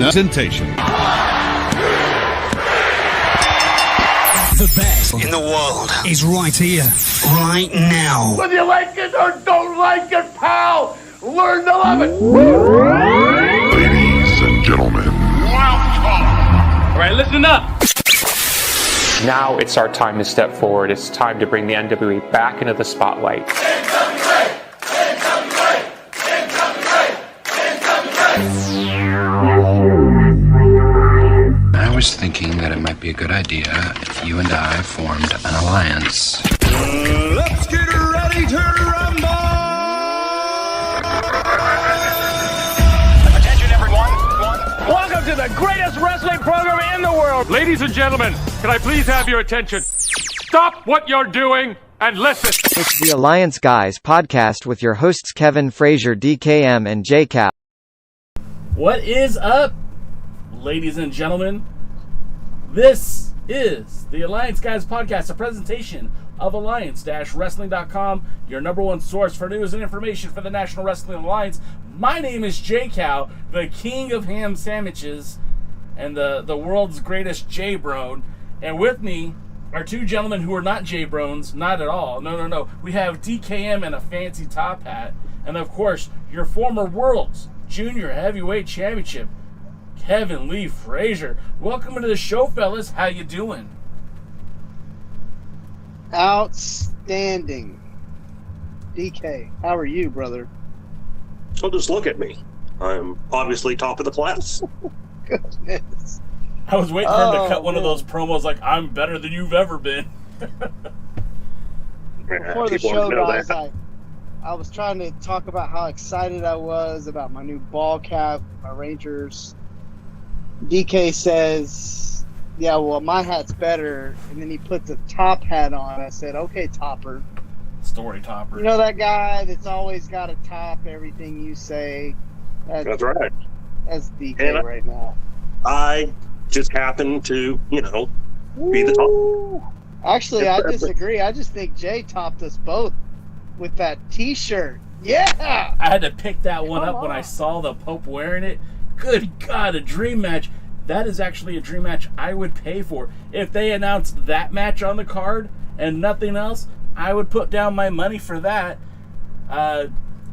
presentation. The best in the world is right here, right now. Whether you like it or don't like it, pal, learn to love it. Ladies and gentlemen. All right, listen up. Now it's our time to step forward. It's time to bring the NWA back into the spotlight. I was thinking that it might be a good idea if you and I formed an alliance. Let's get ready to rumble! Attention, everyone. Welcome to the greatest wrestling program in the world. Ladies and gentlemen, can I please have your attention? Stop what you're doing and listen. It's the Alliance Guys podcast with your hosts Kevin, Frazier, DKM, and JCap. What is up, ladies and gentlemen? This is the Alliance Guys podcast, a presentation of Alliance-Wrestling.com, your number one source for news and information for the National Wrestling Alliance. My name is J-Cow, the king of ham sandwiches and the world's greatest J-Brone. And with me are two gentlemen who are not J-Brones, not at all. No. We have DKM and a fancy top hat. And of course, your former World's Junior Heavyweight Championship, Kevin Lee Frazier. Welcome to the show, fellas. How you doing? Outstanding. DK, how are you, brother? So just look at me. I'm obviously top of the class. Goodness. I was waiting for him to cut one of those promos like, I'm better than you've ever been. Before the show, guys, I was trying to talk about how excited I was about my new ball cap, my Rangers. DK says, yeah, well, my hat's better. And then he put the top hat on. I said, okay, topper. Story topper. You know that guy that's always got to top everything you say? That's right. That's DK right now. I just happen to, be the top. Actually, I disagree. I just think Jay topped us both with that T-shirt. Yeah! I had to pick that one up when I saw the Pope wearing it. Good God, a dream match. That is actually a dream match I would pay for. If they announced that match on the card and nothing else, I would put down my money for that.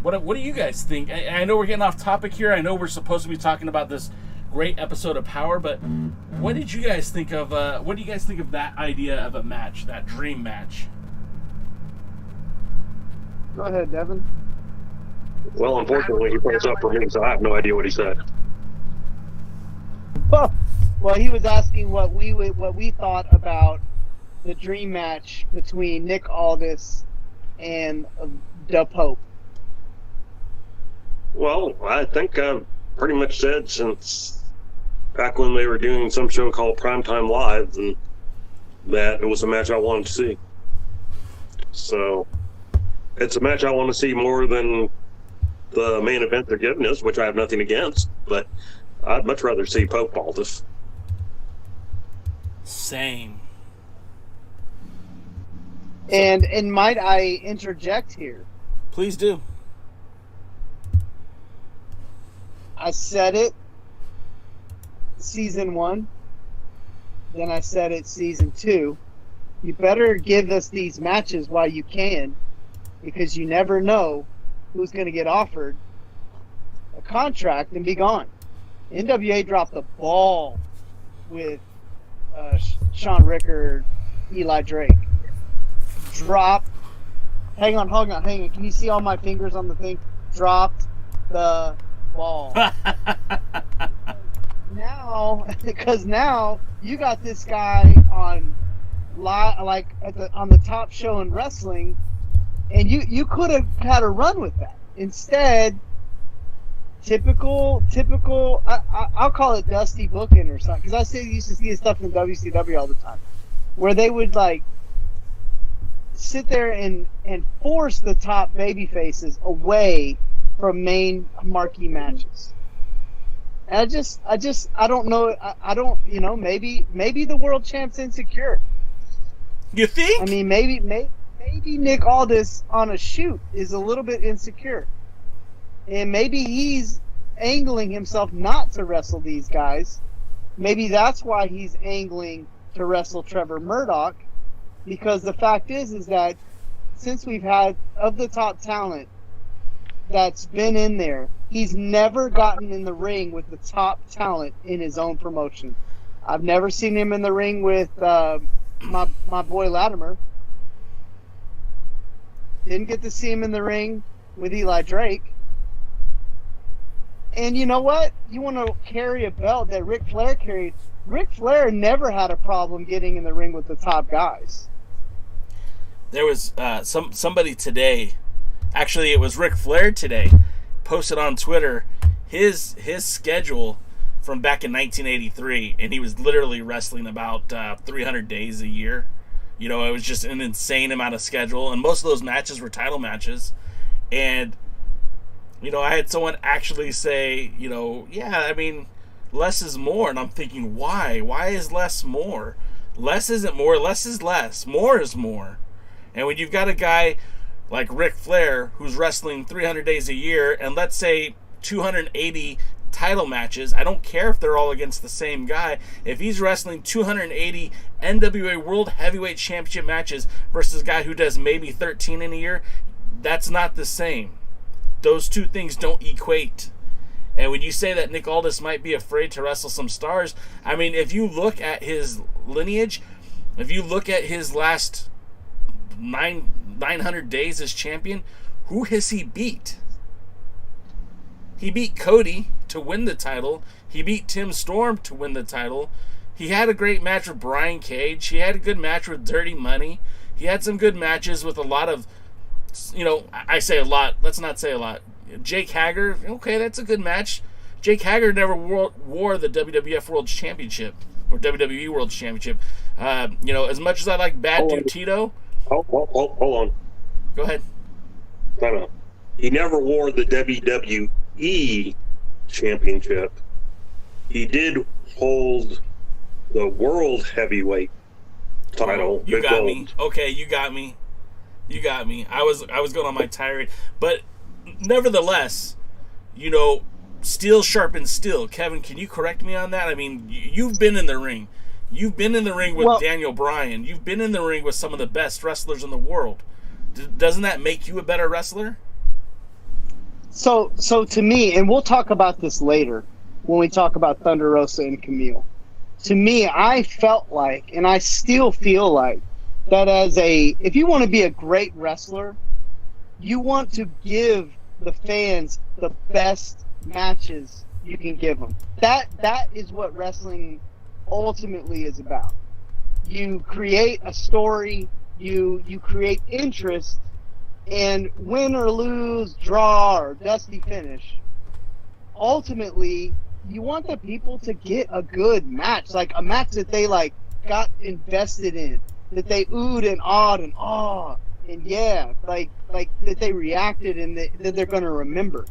What do you guys think? I know we're getting off topic here. I know we're supposed to be talking about this great episode of Power, but what did you guys think of? What do you guys think of that idea of a match, that dream match? Go ahead, Devin. Well, unfortunately, he put us up for me, so I have no idea what he said. Well, he was asking what we thought about the dream match between Nick Aldis and the Pope. Well, I think I've pretty much said since back when they were doing some show called Primetime Live, and that it was a match I wanted to see. So it's a match I want to see more than the main event they're giving us, which I have nothing against, but I'd much rather see Pope Aldis. Same. And might I interject here? Please do. I said it season 1, then I said it season 2. You better give us these matches while you can, because you never know who's going to get offered a contract and be gone. NWA dropped the ball with Sean Rickard, Eli Drake. Dropped. Hang on. Can you see all my fingers on the thing? Dropped the ball. Because now you got this guy on on the top show in wrestling, and you could have had a run with that. Instead, typical. I'll call it dusty booking or something, because I used to see this stuff in WCW all the time, where they would sit there and force the top baby faces away from main marquee matches. And I don't know. I don't, maybe the world champ's insecure. You think? I mean, maybe Nick Aldis on a shoot is a little bit insecure. And maybe he's angling himself not to wrestle these guys. Maybe that's why he's angling to wrestle Trevor Murdoch, because the fact is that since we've had of the top talent that's been in there, he's never gotten in the ring with the top talent in his own promotion. I've never seen him in the ring with my boy Latimer. Didn't get to see him in the ring with Eli Drake. And you know what? You want to carry a belt that Ric Flair carried. Ric Flair never had a problem getting in the ring with the top guys. There was somebody today, actually it was Ric Flair today, posted on Twitter his schedule from back in 1983, and he was literally wrestling about 300 days a year. You know, it was just an insane amount of schedule, and most of those matches were title matches. And you know, I had someone actually say, you know, yeah, I mean, less is more. And I'm thinking, why? Why is less more? Less isn't more. Less is less. More is more. And when you've got a guy like Ric Flair who's wrestling 300 days a year and let's say 280 title matches, I don't care if they're all against the same guy. If he's wrestling 280 NWA World Heavyweight Championship matches versus a guy who does maybe 13 in a year, that's not the same. Those two things don't equate. And when you say that Nick Aldis might be afraid to wrestle some stars, I mean, if you look at his lineage, if you look at his last 900 days as champion, who has he beat? He beat Cody to win the title. He beat Tim Storm to win the title. He had a great match with Brian Cage. He had a good match with Dirty Money. He had some good matches with a lot of, you know, I say a lot. Let's not say a lot. Jake Hager, okay, that's a good match. Jake Hager never wore the WWF World Championship or WWE World Championship. You know, as much as I like Bad Dude Tito. Hold on. Go ahead. No. He never wore the WWE Championship. He did hold the World Heavyweight title. You got me. Okay, you got me. You got me. I was going on my tirade, but nevertheless, you know, steel sharpens steel. Kevin, can you correct me on that? I mean, you've been in the ring. You've been in the ring with Daniel Bryan. You've been in the ring with some of the best wrestlers in the world. Doesn't that make you a better wrestler? So to me, and we'll talk about this later when we talk about Thunder Rosa and Kamille. To me, I felt like, and I still feel like, that if you want to be a great wrestler, you want to give the fans the best matches you can give them. That is what wrestling ultimately is about. You create a story, you create interest, and win or lose, draw or dusty finish, ultimately you want the people to get a good match, like a match that they like got invested in, that they oohed and awed and and like that they reacted and that they're going to remember.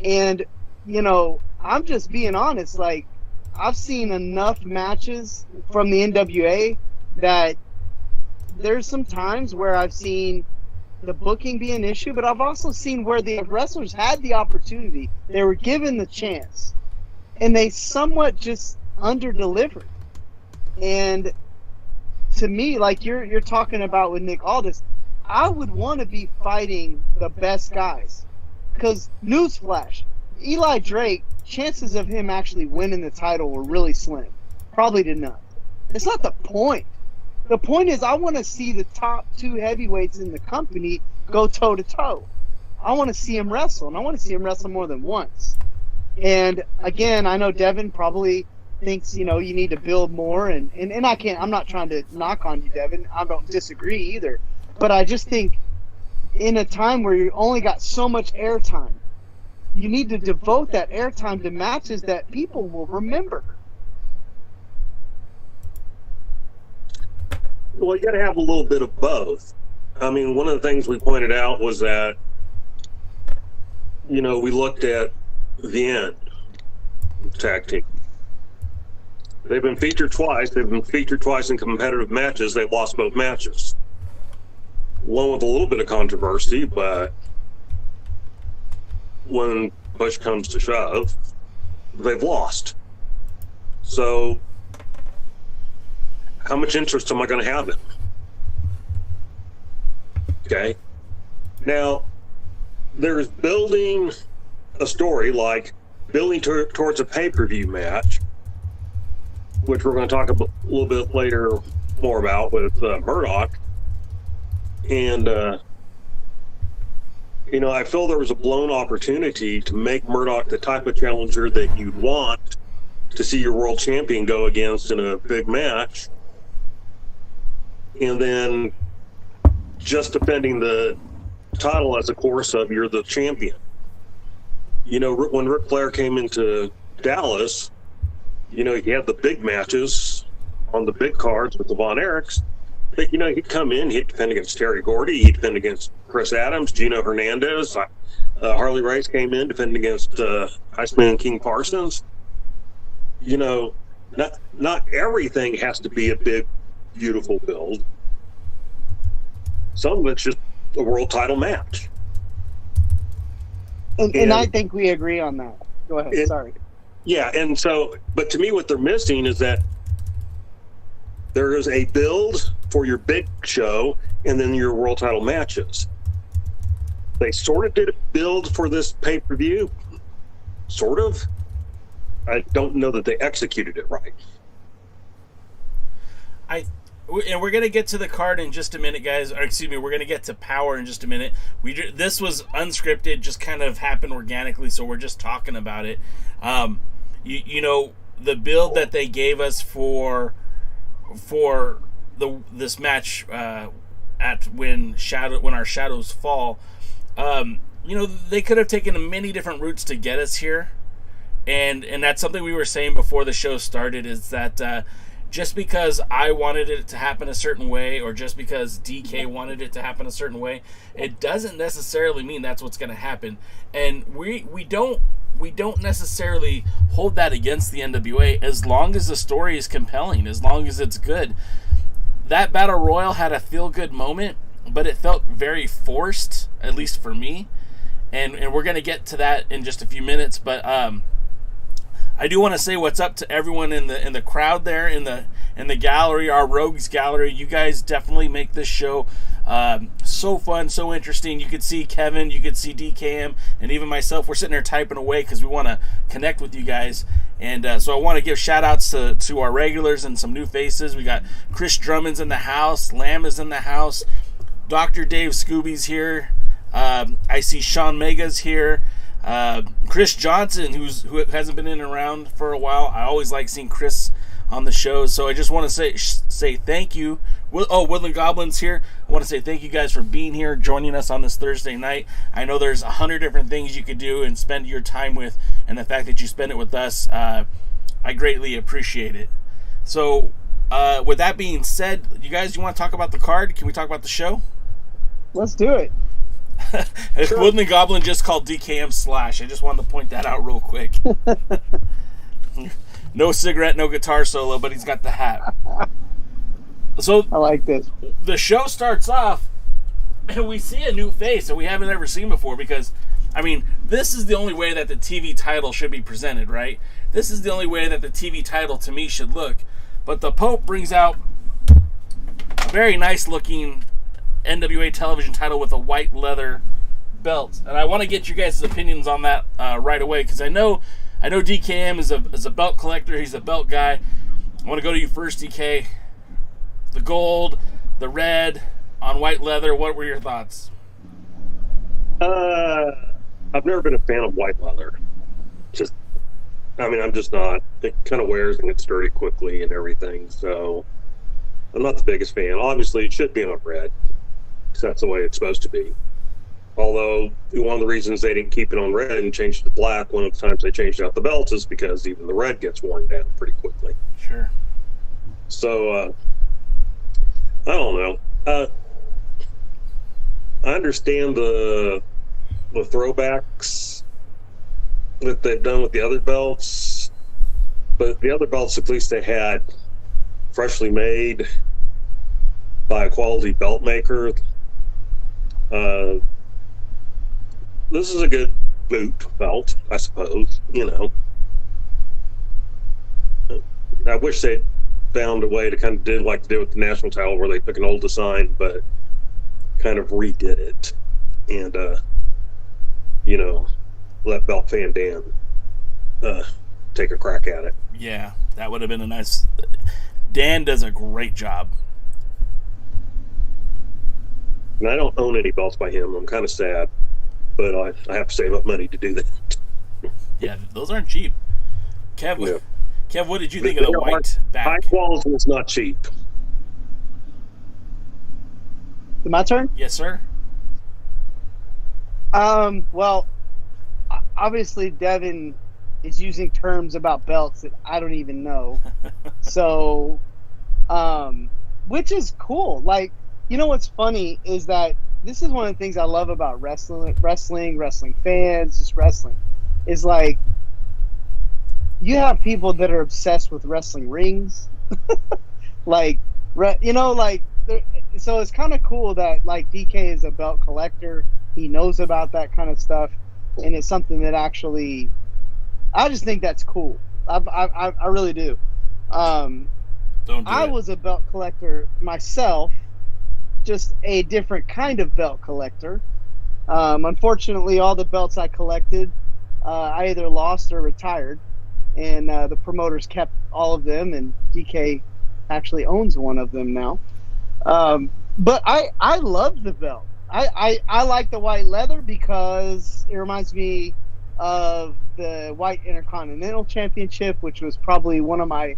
And you know, I'm just being honest, like I've seen enough matches from the NWA that there's some times where I've seen the booking be an issue, but I've also seen where the wrestlers had the opportunity, they were given the chance, and they somewhat just under-delivered. And to me, like you're talking about with Nick Aldis, I would want to be fighting the best guys. Because, newsflash, Eli Drake, chances of him actually winning the title were really slim. Probably to none. It's not the point. The point is I want to see the top two heavyweights in the company go toe-to-toe. I want to see him wrestle, and I want to see him wrestle more than once. And, again, I know Devin probably thinks, you know, you need to build more, and I'm not trying to knock on you, Devin. I don't disagree either. But I just think in a time where you only got so much airtime, you need to devote that airtime to matches that people will remember. Well, you got to have a little bit of both. I mean, one of the things we pointed out was that, you know, we looked at the end tag team. They've been featured twice. They've been featured twice in competitive matches. They lost both matches. One with a little bit of controversy, but when push comes to shove, they've lost. So, how much interest am I going to have in? Okay. Now, there's building a story, like building towards a pay-per-view match, which we're going to talk a little bit later more about with Murdoch. And, you know, I feel there was a blown opportunity to make Murdoch the type of challenger that you'd want to see your world champion go against in a big match. And then just defending the title as a course of you're the champion. You know, when Ric Flair came into Dallas, you know, he had the big matches on the big cards with the Von Erichs. But, you know, he'd come in, he'd defend against Terry Gordy, he'd defend against Chris Adams, Gino Hernandez. Harley Race came in, defending against Iceman King Parsons. You know, not everything has to be a big, beautiful build. Some of it's just a world title match. And I think we agree on that. Go ahead, sorry. Yeah, and so, but to me what they're missing is that there is a build for your big show and then your world title matches. They sort of did a build for this pay-per-view. Sort of. I don't know that they executed it right. And we're going to get to the card in just a minute, guys. Or excuse me, we're going to get to Power in just a minute. This was unscripted, just kind of happened organically, so we're just talking about it. You know, the build that they gave us for this match at when our shadows fall, you know, they could have taken many different routes to get us here, and that's something we were saying before the show started, is that just because I wanted it to happen a certain way, or just because DK wanted it to happen a certain way, it doesn't necessarily mean that's what's going to happen. And we don't necessarily hold that against the NWA as long as the story is compelling, as long as it's good. That Battle Royal had a feel-good moment, but it felt very forced, at least for me. And we're going to get to that in just a few minutes, but I do want to say what's up to everyone in the crowd there, in the gallery, our Rogues gallery. You guys definitely make this show so fun, so interesting. You could see Kevin, you could see DKM, and even myself. We're sitting there typing away because we want to connect with you guys. And so I want to give shout-outs to our regulars and some new faces. We got Chris Drummond's in the house. Lamb is in the house. Dr. Dave Scooby's here. I see Sean Mega's here. Chris Johnson, who hasn't been in and around for a while. I always like seeing Chris on the show, so I just want to say thank you. Woodland Goblin's here. I want to say thank you guys for being here, joining us on this Thursday night. I know there's 100 different things you could do and spend your time with, and the fact that you spend it with us, I greatly appreciate it. So, with that being said, you want to talk about the card? Can we talk about the show? Let's do it. Sure. Woodland Goblin just called DKM Slash. I just wanted to point that out real quick. No cigarette, no guitar solo, but he's got the hat. So I like this. The show starts off, and we see a new face that we haven't ever seen before, because, I mean, this is the only way that the TV title should be presented, right? This is the only way that the TV title, to me, should look. But the Pope brings out a very nice-looking NWA television title with a white leather belt, and I want to get you guys' opinions on that right away, because I know DKM is a belt collector. He's a belt guy. I want to go to you first, DK. The gold, the red on white leather. What were your thoughts? I've never been a fan of white leather. I'm just not. It kind of wears and gets dirty quickly and everything, so I'm not the biggest fan. Obviously, it should be on red, because that's the way it's supposed to be. Although, one of the reasons they didn't keep it on red and changed it to black one of the times they changed out the belts is because even the red gets worn down pretty quickly. Sure. So, I don't know. I understand the throwbacks that they've done with the other belts, but the other belts, at least they had freshly made by a quality belt maker. This is a good boot belt, I suppose. I wish they'd found a way to kind of do like they did with the national title, where they took an old design but kind of redid it, and let Belt Van Dam take a crack at it. Yeah, that would have been a nice. Dan does a great job. And I don't own any belts by him. I'm kind of sad, but I have to save up money to do that. Yeah, those aren't cheap. Kev, what did you think of the white back? High quality was not cheap. My turn? Yes, sir. Well, obviously Devin is using terms about belts that I don't even know. So, which is cool. Like, what's funny is that this is one of the things I love about wrestling fans, just wrestling, is like, you have people that are obsessed with wrestling rings. So it's kind of cool that like DK is a belt collector. He knows about that kind of stuff, and it's something that actually, I just think that's cool. I really do. I was a belt collector myself, just a different kind of belt collector. Unfortunately, all the belts I collected, I either lost or retired, and the promoters kept all of them, and DK actually owns one of them now. But I love the belt. I like the white leather because it reminds me of the White Intercontinental Championship, which was probably one of my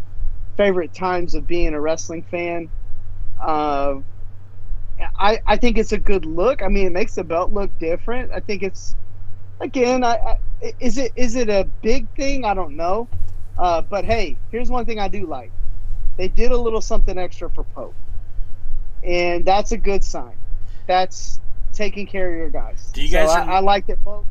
favorite times of being a wrestling fan. I think it's a good look. I mean, it makes the belt look different. I think it's, again, is it a big thing? I don't know. But hey, here's one thing I do like. They did a little something extra for Pope, and that's a good sign. That's taking care of your guys. Do you guys? I like that. Pope.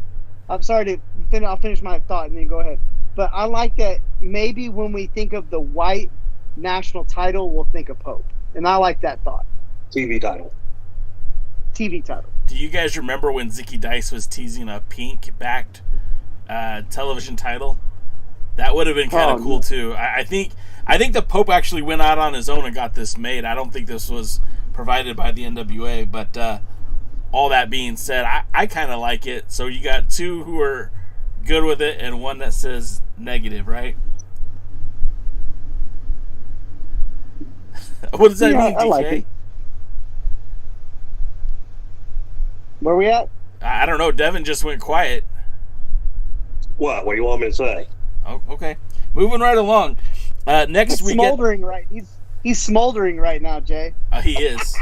I'm sorry to finish. I'll finish my thought and then go ahead. But I like that. Maybe when we think of the white national title, we'll think of Pope, and I like that thought. TV title. Do you guys remember when Zicky Dice was teasing a pink-backed television title? That would have been kind of cool too. I think the Pope actually went out on his own and got this made. I don't think this was provided by the NWA. But all that being said, I kind of like it. So you got two who are good with it and one that says negative, right? What does that mean, DK? I like it. Where we at? I don't know. Devin just went quiet. What do you want me to say? Oh, okay. Moving right along. Next we smoldering right. He's smoldering right now, Jay. He is.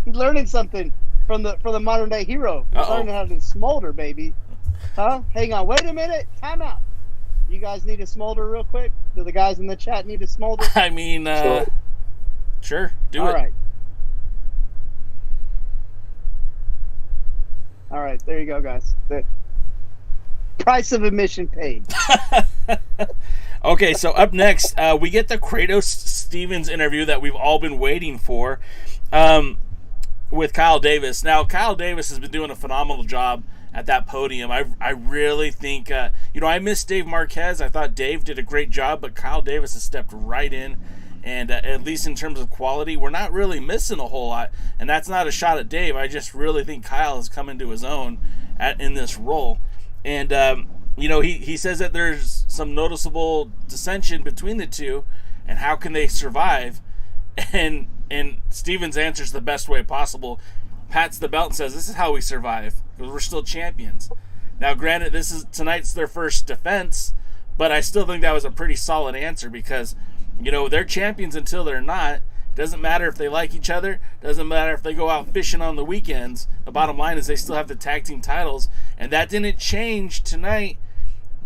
He's learning something from the modern day hero. He's learning how to smolder, baby. Huh? Hang on. Wait a minute. Time out. You guys need to smolder real quick? Do the guys in the chat need to smolder? I mean, sure. Do it. All right. All right. There you go, guys. The price of admission paid. Okay, so up next, we get the Kratos Stevens interview that we've all been waiting for with Kyle Davis. Now, Kyle Davis has been doing a phenomenal job at that podium. I really think, I miss Dave Marquez. I thought Dave did a great job, but Kyle Davis has stepped right in. And at least in terms of quality, we're not really missing a whole lot. And that's not a shot at Dave. I just really think Kyle has come into his own in this role. And, he says that there's some noticeable dissension between the two. And how can they survive? And Stevens answers the best way possible. Pats the belt and says, this is how we survive. Because we're still champions. Now, granted, tonight's their first defense. But I still think that was a pretty solid answer because... they're champions until they're not. It doesn't matter if they like each other. Doesn't matter if they go out fishing on the weekends. The bottom line is they still have the tag team titles. And that didn't change tonight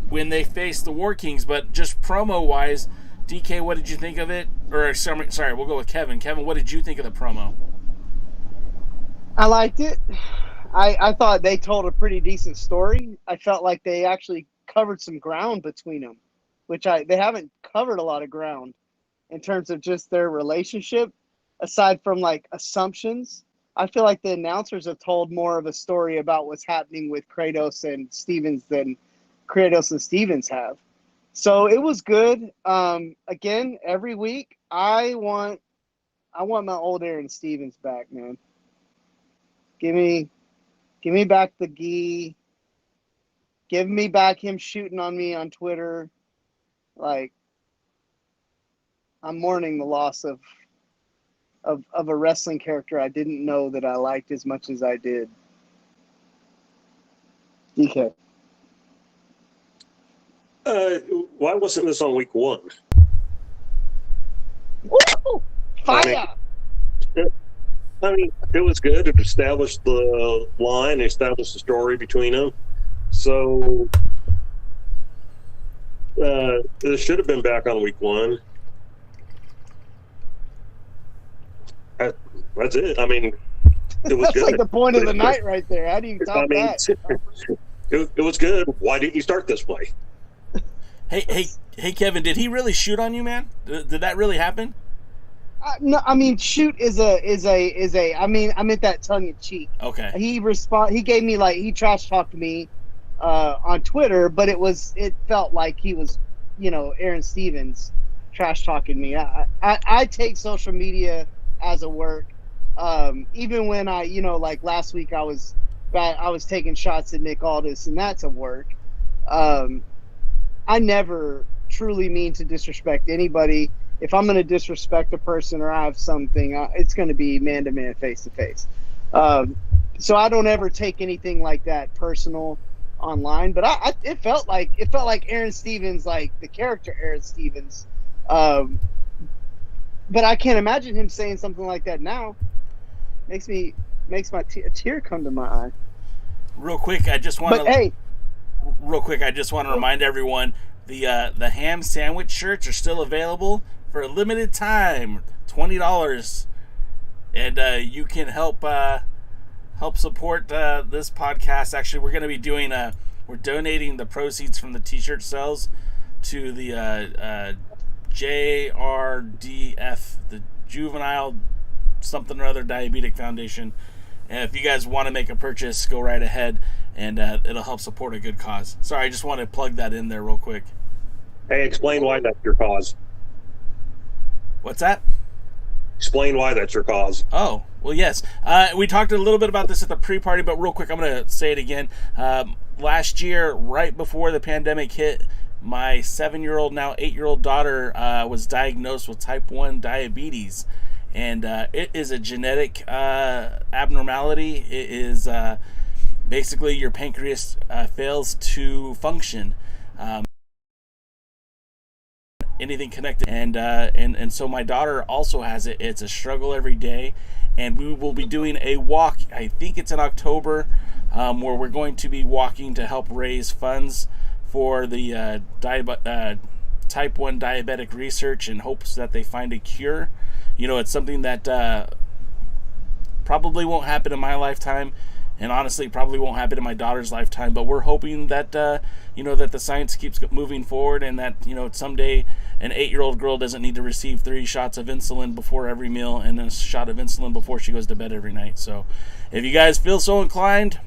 when they faced the War Kings. But just promo-wise, DK, what did you think of it? Or, sorry, we'll go with Kevin. Kevin, what did you think of the promo? I liked it. I thought they told a pretty decent story. I felt like they actually covered some ground between them, which they haven't covered a lot of ground in terms of just their relationship, aside from like assumptions. I feel like the announcers have told more of a story about what's happening with Kratos and Stevens than Kratos and Stevens have. So it was good. Again, every week I want my old Aaron Stevens back, man. Give me back the gi. Give me back him shooting on me on Twitter. Like, I'm mourning the loss of a wrestling character I didn't know that I liked as much as I did. DK. Why wasn't this on week 1? Woo! Fire! I mean, it was good. It established the line, established the story between them. So, this should have been back on week 1. That's it. I mean, it was That's good. like the point of the night right there. How do you top that? It was good. Why didn't you start this way? Hey, Kevin, did he really shoot on you, man? Did that really happen? No, I mean, shoot is a. I mean, I meant that tongue in cheek. Okay. He gave me, like, he trash talked me on Twitter, but it felt like he was, Aaron Stevens trash talking me. I take social media as a work. Even when like last week I was taking shots at Nick Aldis, and that's a work. I never truly mean to disrespect anybody. If I'm going to disrespect a person or I have something, it's going to be man-to-man, face-to-face. So I don't ever take anything like that personal online. But it felt like Aaron Stevens, like the character Aaron Stevens. But I can't imagine him saying something like that now. Makes my a tear come to my eye. Real quick, I just want to remind everyone the ham sandwich shirts are still available for a limited time, $20, and you can help support this podcast. Actually, we're going to be doing we're donating the proceeds from the t-shirt sales to the JRDF, the Juvenile something or other Diabetic Foundation. And if you guys want to make a purchase, go right ahead, and it'll help support a good cause. Sorry, I just want to plug that in there real quick. Hey, explain why that's your cause. What's that? Explain why that's your cause. Oh, well, yes. We talked a little bit about this at the pre-party, but real quick, I'm going to say it again. Last year, right before the pandemic hit, my 7-year-old, now 8-year-old daughter was diagnosed with type 1 diabetes. And it is a genetic abnormality. It is basically your pancreas fails to function. Anything connected, and so my daughter also has it. It's a struggle every day, and we will be doing a walk. I think it's in October, where we're going to be walking to help raise funds for the type 1 diabetic research in hopes that they find a cure. It's something that probably won't happen in my lifetime, and honestly probably won't happen in my daughter's lifetime, but we're hoping that that the science keeps moving forward, and that someday an 8-year-old girl doesn't need to receive 3 shots of insulin before every meal and a shot of insulin before she goes to bed every night. So if you guys feel so inclined,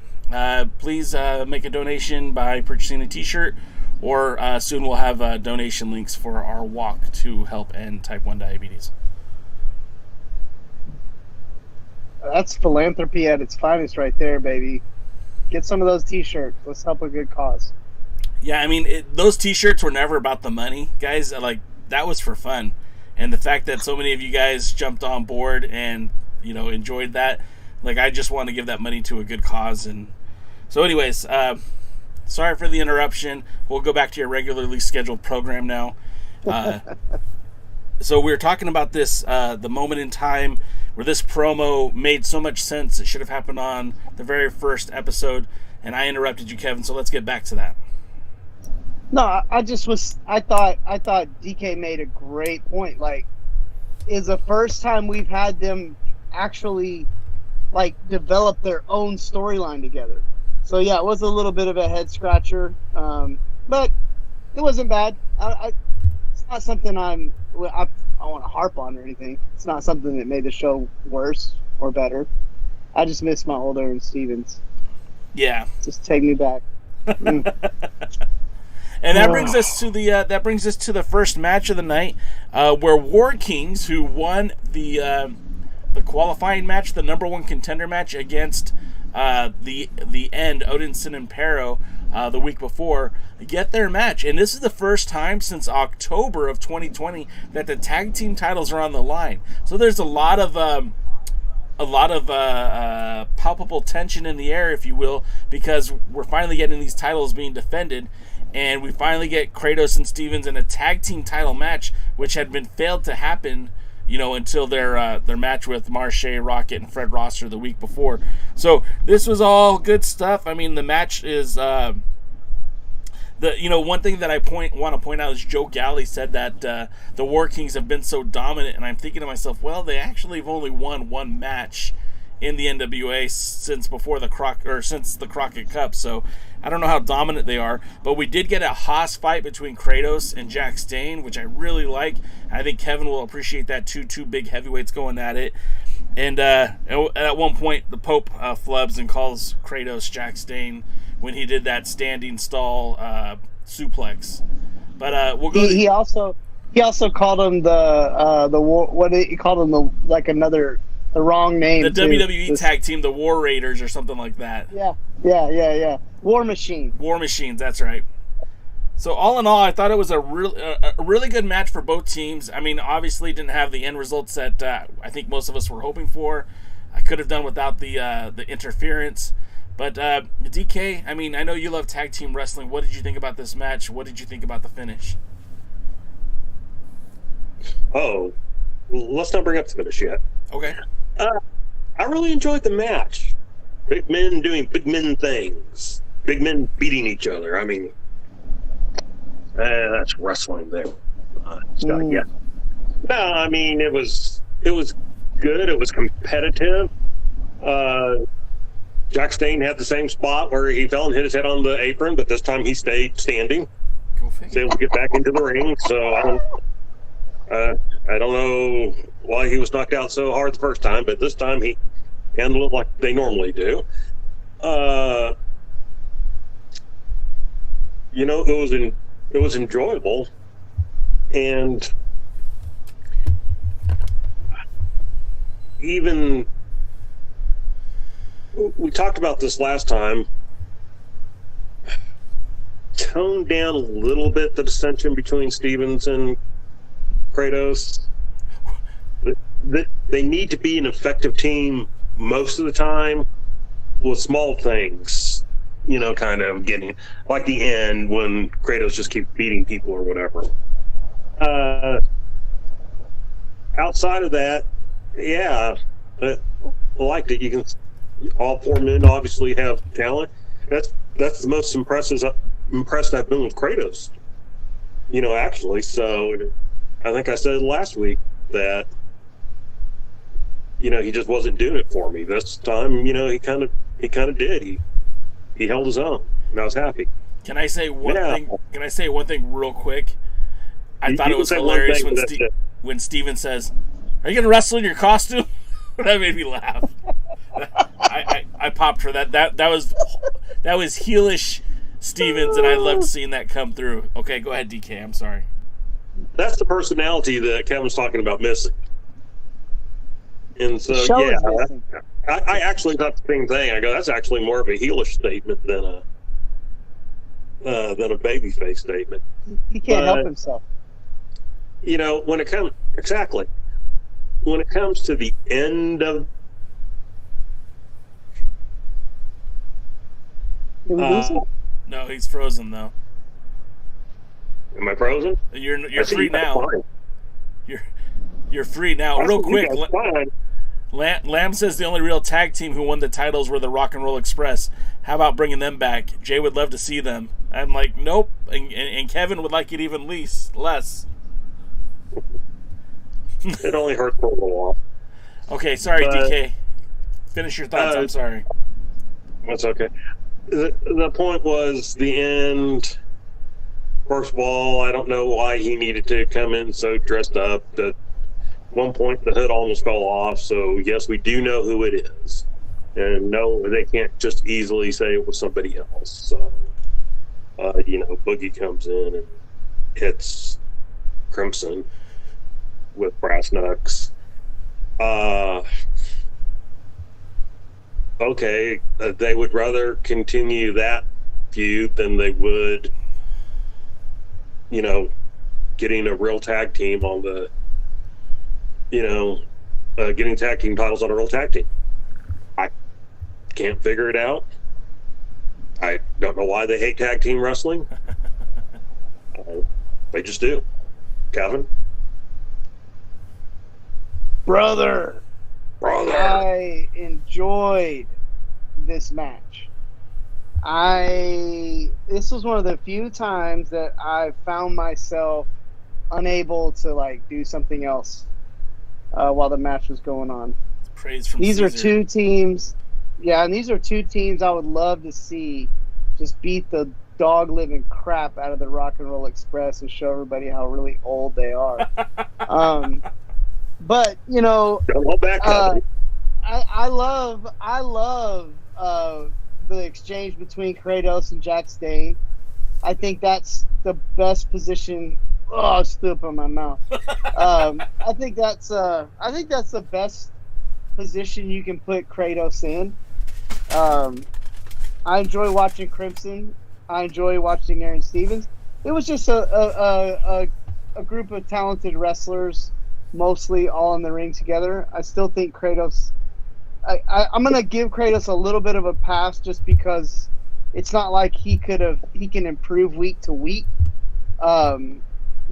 please make a donation by purchasing a t-shirt, or soon we'll have donation links for our walk to help end type 1 diabetes. That's philanthropy at its finest right there, baby. Get some of those t-shirts. Let's help a good cause. Yeah, I mean, those t-shirts were never about the money, guys. Like, that was for fun. And the fact that so many of you guys jumped on board and, enjoyed that, like, I just want to give that money to a good cause. And so anyways, sorry for the interruption. We'll go back to your regularly scheduled program now. So we were talking about this, the moment in time where this promo made so much sense. It should have happened on the very first episode, and I interrupted you, Kevin. So let's get back to that. No, I thought DK made a great point. Like, is the first time we've had them actually like develop their own storyline together. So yeah, it was a little bit of a head scratcher, but it wasn't bad. It's not something I want to harp on or anything. It's not something that made the show worse or better. I just miss my old Aaron Stevens. Yeah. Just take me back. And that brings us to the first match of the night, where War Kings, who won the qualifying match, the number one contender match against the End, Odinson and Pero, the week before, get their match. And this is the first time since October of 2020 that the tag team titles are on the line. So there's a lot of palpable tension in the air, if you will, because we're finally getting these titles being defended, and we finally get Kratos and Stevens in a tag team title match, which had been failed to happen, until their match with Marche, Rocket, and Fred Rosser the week before. So this was all good stuff. I mean, the match is one thing that I want to point out is Joe Galley said that the War Kings have been so dominant, and I'm thinking to myself, well, they actually have only won one match in the NWA since the Crockett Cup. So I don't know how dominant they are, but we did get a Haas fight between Kratos and Jack Stane, which I really like. I think Kevin will appreciate that too. Two big heavyweights going at it. And at one point, the Pope flubs and calls Kratos Jack Stane when he did that standing stall suplex. But we'll go. He also called him he called him the wrong name. The too. WWE tag team, the War Raiders or something like that. Yeah. War Machine. War Machines, that's right. So all in all, I thought it was a really good match for both teams. I mean, obviously didn't have the end results that I think most of us were hoping for. I could have done without the interference. But DK, I mean, I know you love tag team wrestling. What did you think about this match? What did you think about the finish? Oh, let's not bring up the finish yet. Okay. I really enjoyed the match. Big men doing big men things. Big men beating each other. I mean, that's wrestling there. Yeah. No, I mean, it was good. It was competitive. Jack Stane had the same spot where he fell and hit his head on the apron, but this time he stayed standing. Was able to get back into the ring. So I don't know why he was knocked out so hard the first time, but this time he handled it like they normally do. It was enjoyable, and even we talked about this last time. Toned down a little bit the dissension between Stevens and Kratos. They need to be an effective team most of the time with small things, kind of getting like the end when Kratos just keeps beating people or whatever. Outside of that, yeah, I liked it. You can, all four men obviously have talent. That's the most impressed I've been with Kratos. Actually, so I think I said last week that he just wasn't doing it for me. This time, he kind of did. He held his own, and I was happy. Can I say one thing? Can I say one thing real quick? I thought it was hilarious when Steven says, "Are you going to wrestle in your costume?" That made me laugh. I popped for that. That was heelish Stevens, and I loved seeing that come through. Okay, go ahead, DK. I'm sorry. That's the personality that Kevin's talking about missing. And so, I actually thought the same thing. I go, that's actually more of a heelish statement than a babyface statement. He can't help himself. When it comes to the end of no, he's frozen though. Am I frozen? You're free now. You're free now. Real quick, Lamb says the only real tag team who won the titles were the Rock and Roll Express. How about bringing them back? Jay would love to see them. I'm like, nope. And Kevin would like it even less. It only hurt for a little while. Okay, sorry, DK. Finish your thoughts. I'm sorry. That's okay. The point was the end. First of all, I don't know why he needed to come in so dressed up. At one point, the hood almost fell off. So yes, we do know who it is. And no, they can't just easily say it was somebody else. So, Boogie comes in and hits Crimson with brass knucks. Okay, they would rather continue that feud than they would, getting a real tag team on the, getting tag team titles on a real tag team. I can't figure it out. I don't know why they hate tag team wrestling. They just do. Kevin? Brother, I enjoyed this match. This was one of the few times that I found myself unable to do something else while the match was going on. Praise from These Caesar. are two teams. Yeah, and these are two teams I would love to see just beat the dog living crap out of the Rock and Roll Express and show everybody how really old they are. But Don't hold back, Kevin. I love the exchange between Kratos and Jack Stane. I think that's the best position. Oh, I threw up in my mouth. I think that's the best position you can put Kratos in. I enjoy watching Crimson. I enjoy watching Aaron Stevens. It was just a group of talented wrestlers, mostly all in the ring together. I still think Kratos. I'm gonna give Kratos a little bit of a pass just because it's not like he can improve week to week.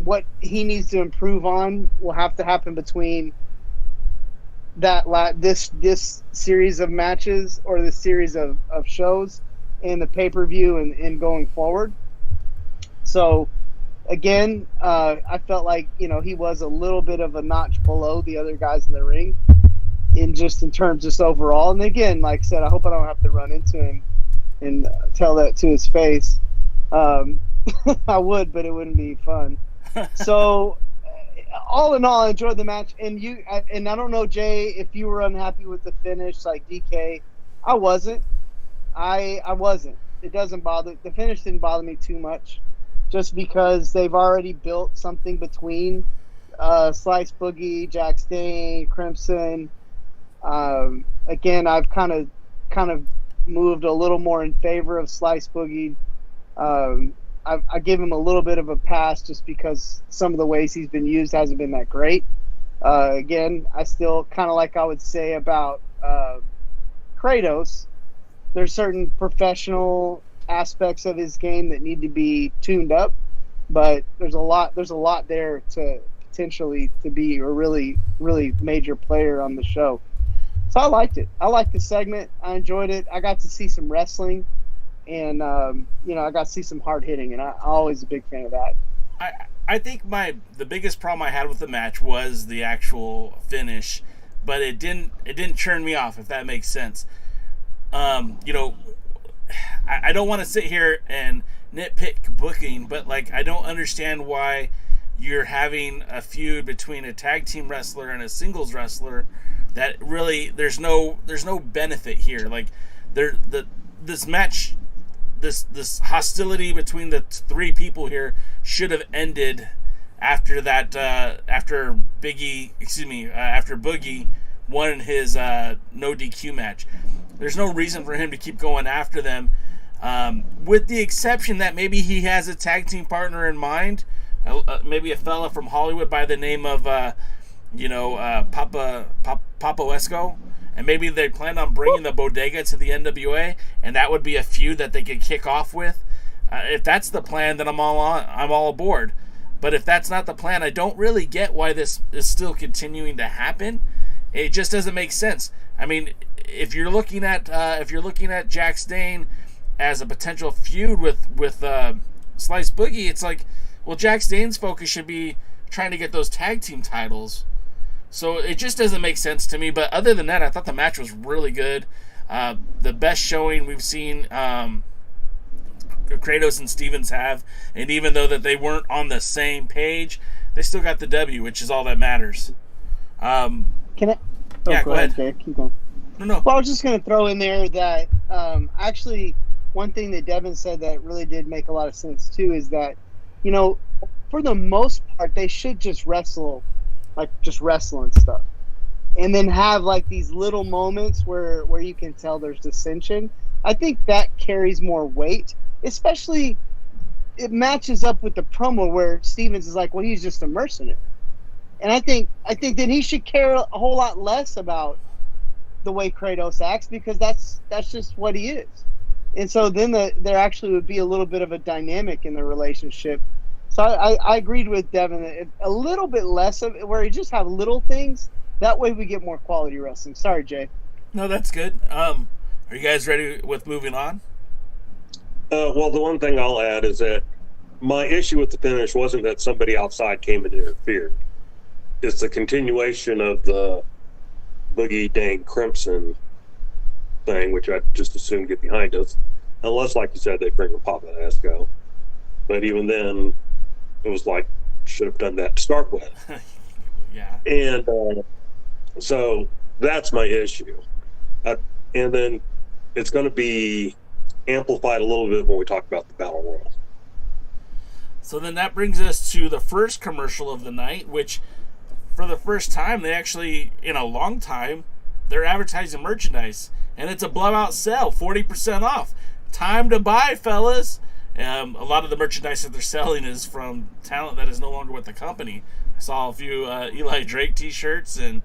What he needs to improve on will have to happen between this series of matches or this series of shows and the pay-per-view and going forward. So again, I felt like he was a little bit of a notch below the other guys in the ring in terms just overall. And again, like I said, I hope I don't have to run into him and tell that to his face. I would, but it wouldn't be fun. So all in all, I enjoyed the match. And I don't know, Jay, if you were unhappy with the finish like DK. I wasn't. I wasn't. It doesn't bother. The finish didn't bother me too much, just because they've already built something between Slice Boogie, Jack Stane, Crimson. Again, I've kind of moved a little more in favor of Slice Boogie. I give him a little bit of a pass just because some of the ways he's been used hasn't been that great. Again, I still kind of like I would say about Kratos. There's certain professional aspects of his game that need to be tuned up, but there's a lot there to potentially to be a really, really major player on the show. So I liked it. I liked the segment. I enjoyed it. I got to see some wrestling, and I got to see some hard hitting, and I'm always a big fan of that. I think the biggest problem I had with the match was the actual finish, but it didn't turn me off, if that makes sense. I don't want to sit here and nitpick booking, but I don't understand why you're having a feud between a tag team wrestler and a singles wrestler that really there's no benefit here. This match, this hostility between the three people here should have ended after that after Boogie won his no DQ match. There's no reason for him to keep going after them, with the exception that maybe he has a tag team partner in mind, maybe a fella from Hollywood by the name of Papa Esco, and maybe they plan on bringing the Bodega to the NWA, and that would be a feud that they could kick off with. If that's the plan, then I'm all aboard. But if that's not the plan, I don't really get why this is still continuing to happen. It just doesn't make sense. I mean, if you're looking at Jack Stane as a potential feud with Slice Boogie, it's like, well, Jack Stane's focus should be trying to get those tag team titles. So it just doesn't make sense to me. But other than that, I thought the match was really good. The best showing we've seen Kratos and Stevens have, and even though that they weren't on the same page, they still got the W, which is all that matters. Can I? Yeah, go ahead. Jay. Keep going. No. Well, I was just going to throw in there that actually one thing that Devin said that really did make a lot of sense too is that, you know, for the most part, they should just wrestle, like just wrestle and stuff. And then have like these little moments where you can tell there's dissension. I think that carries more weight, especially it matches up with the promo where Stevens is like, well, he's just a mercenary. And I think that he should care a whole lot less about the way Kratos acts because that's just what he is. And so then there actually would be a little bit of a dynamic in the relationship. So I agreed with Devin a little bit less of where you just have little things. That way we get more quality wrestling. Sorry, Jay. No, that's good. Are you guys ready with moving on? Well, the one thing I'll add is that my issue with the finish wasn't that somebody outside came and interfered. It's the continuation of the Boogie Dang Crimson thing, which I just assumed get behind us. Unless, like you said, they bring a Papa Asco. But even then, it was like, should have done that to start with. Yeah. And so that's my issue. And then it's going to be amplified a little bit when we talk about the Battle Royal. So then that brings us to the first commercial of the night, which for the first time, they actually, in a long time, they're advertising merchandise. And it's a blowout sale, 40% off. Time to buy, fellas. A lot of the merchandise that they're selling is from talent that is no longer with the company. I saw a few Eli Drake t-shirts, and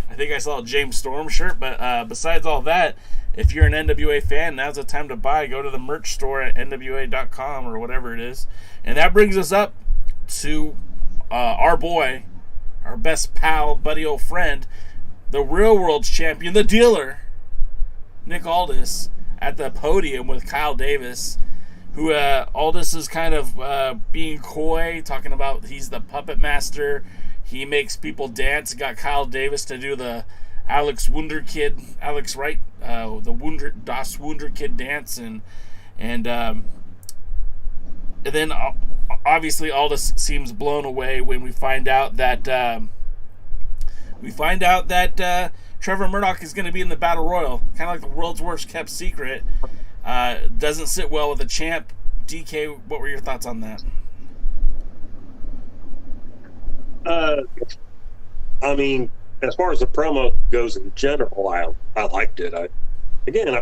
I think I saw a James Storm shirt. But besides all that, if you're an NWA fan, now's the time to buy. Go to the merch store at NWA.com or whatever it is. And that brings us up to our boy, our best pal, buddy, old friend, the real world's champion, the dealer, Nick Aldis, at the podium with Kyle Davis, who Aldis is kind of being coy, talking about he's the puppet master. He makes people dance. Got Kyle Davis to do the Alex Wright, the Das Wunderkid dance, and then obviously Aldis seems blown away when we find out that Trevor Murdoch is going to be in the Battle Royal, kind of like the world's worst kept secret. Doesn't sit well with the champ. DK, what were your thoughts on that? I mean, as far as the promo goes in general, I liked it. I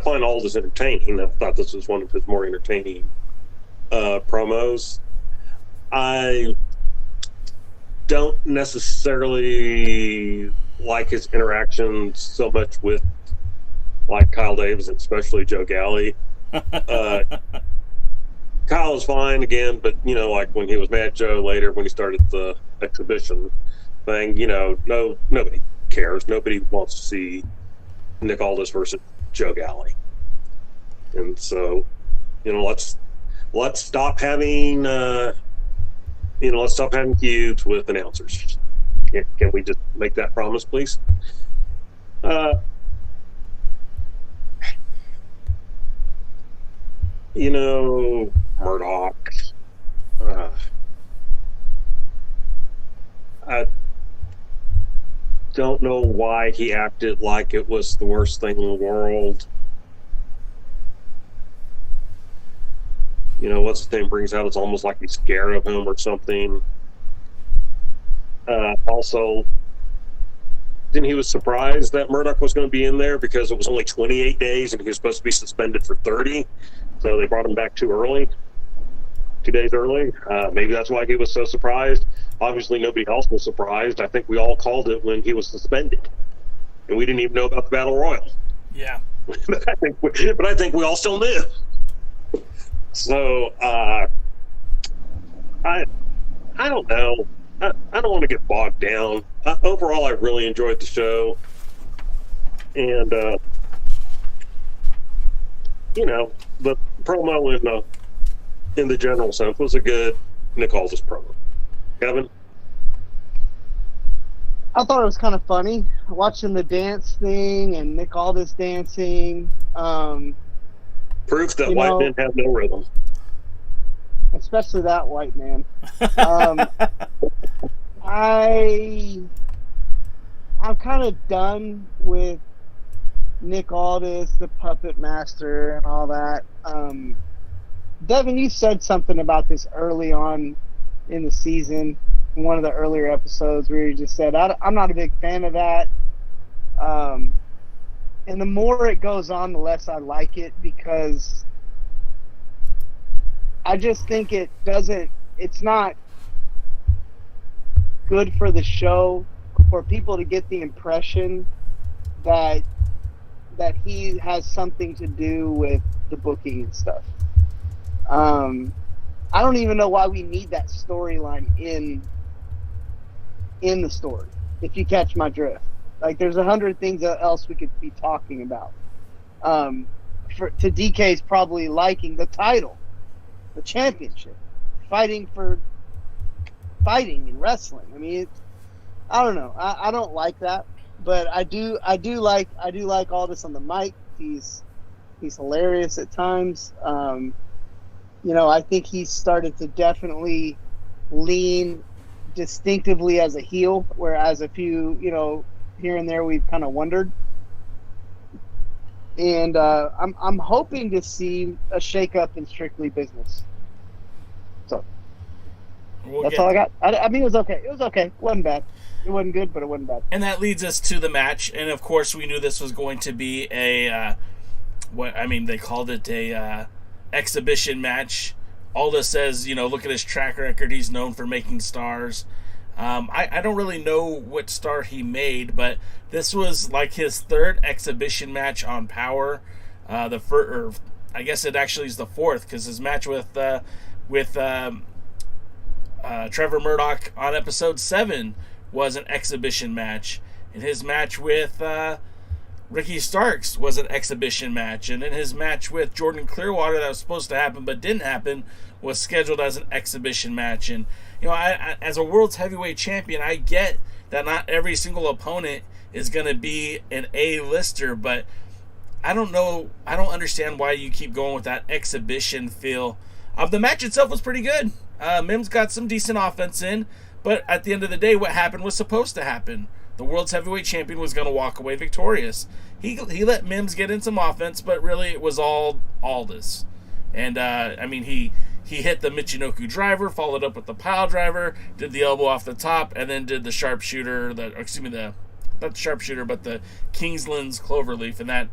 find all this entertaining. I thought this was one of his more entertaining promos. I don't necessarily like his interactions so much with like Kyle Davis, especially Joe Galley. Kyle is fine again, but you know, like when he was Mad Joe later, when he started the exhibition thing, you know, nobody cares. Nobody wants to see Nick Aldis versus Joe Galley. And so, you know, let's stop having feuds with announcers. Can we just make that promise, please? You know, Murdoch. I don't know why he acted like it was the worst thing in the world. You know, what's the thing brings out, it's almost like he's scared of him or something. Also, then he was surprised that Murdoch was going to be in there because it was only 28 days and he was supposed to be suspended for 30. So they brought him back 2 days early. Maybe that's why he was so surprised. Obviously, nobody else was surprised. I think we all called it when he was suspended. And we didn't even know about the Battle Royal. Yeah. But I think we all still knew. So, I don't know. I don't want to get bogged down. Overall, I really enjoyed the show. And, you know, the promo in the general sense was a good Nick Aldis promo. Kevin? I thought it was kind of funny watching the dance thing and Nick Aldis dancing. Proof that white men have no rhythm. Especially that white man. I'm kind of done with Nick Aldis, the puppet master, and all that. Devin, you said something about this early on in the season, in one of the earlier episodes, where you just said, I'm not a big fan of that. And the more it goes on, the less I like it, because I just think it's not good for the show for people to get the impression that he has something to do with the booking and stuff. I don't even know why we need that storyline in the story, if you catch my drift. Like, there's 100 things else we could be talking about. To DK's probably liking the title, the championship, fighting and wrestling. I mean, I don't know. I don't like that, but I do like Aldis on the mic. He's hilarious at times. I think he's started to definitely lean distinctively as a heel, whereas a few, here and there we've kind of wondered. And I'm hoping to see a shakeup in Strictly Business. So that's all I got. I mean, it was okay. It wasn't bad. It wasn't good, but it wasn't bad. And that leads us to the match. And of course, we knew this was going to be they called it a exhibition match. Aldis says, look at his track record. He's known for making stars. I don't really know what star he made, but this was like his third exhibition match on Power. I guess it actually is the fourth, because his match with Trevor Murdoch on episode 7 was an exhibition match, and his match with Ricky Starks was an exhibition match, and then his match with Jordan Clearwater that was supposed to happen but didn't happen was scheduled as an exhibition match. And I as a world's heavyweight champion, I get that not every single opponent is going to be an A-lister, but I don't know. I don't understand why you keep going with that exhibition feel. The match itself was pretty good. Mims got some decent offense in, but at the end of the day, what happened was supposed to happen. The world's heavyweight champion was going to walk away victorious. He let Mims get in some offense, but really it was all Aldis. And he hit the Michinoku driver, followed up with the pile driver, did the elbow off the top, and then did the sharpshooter. Not the sharpshooter, but the Kingsland's cloverleaf, and that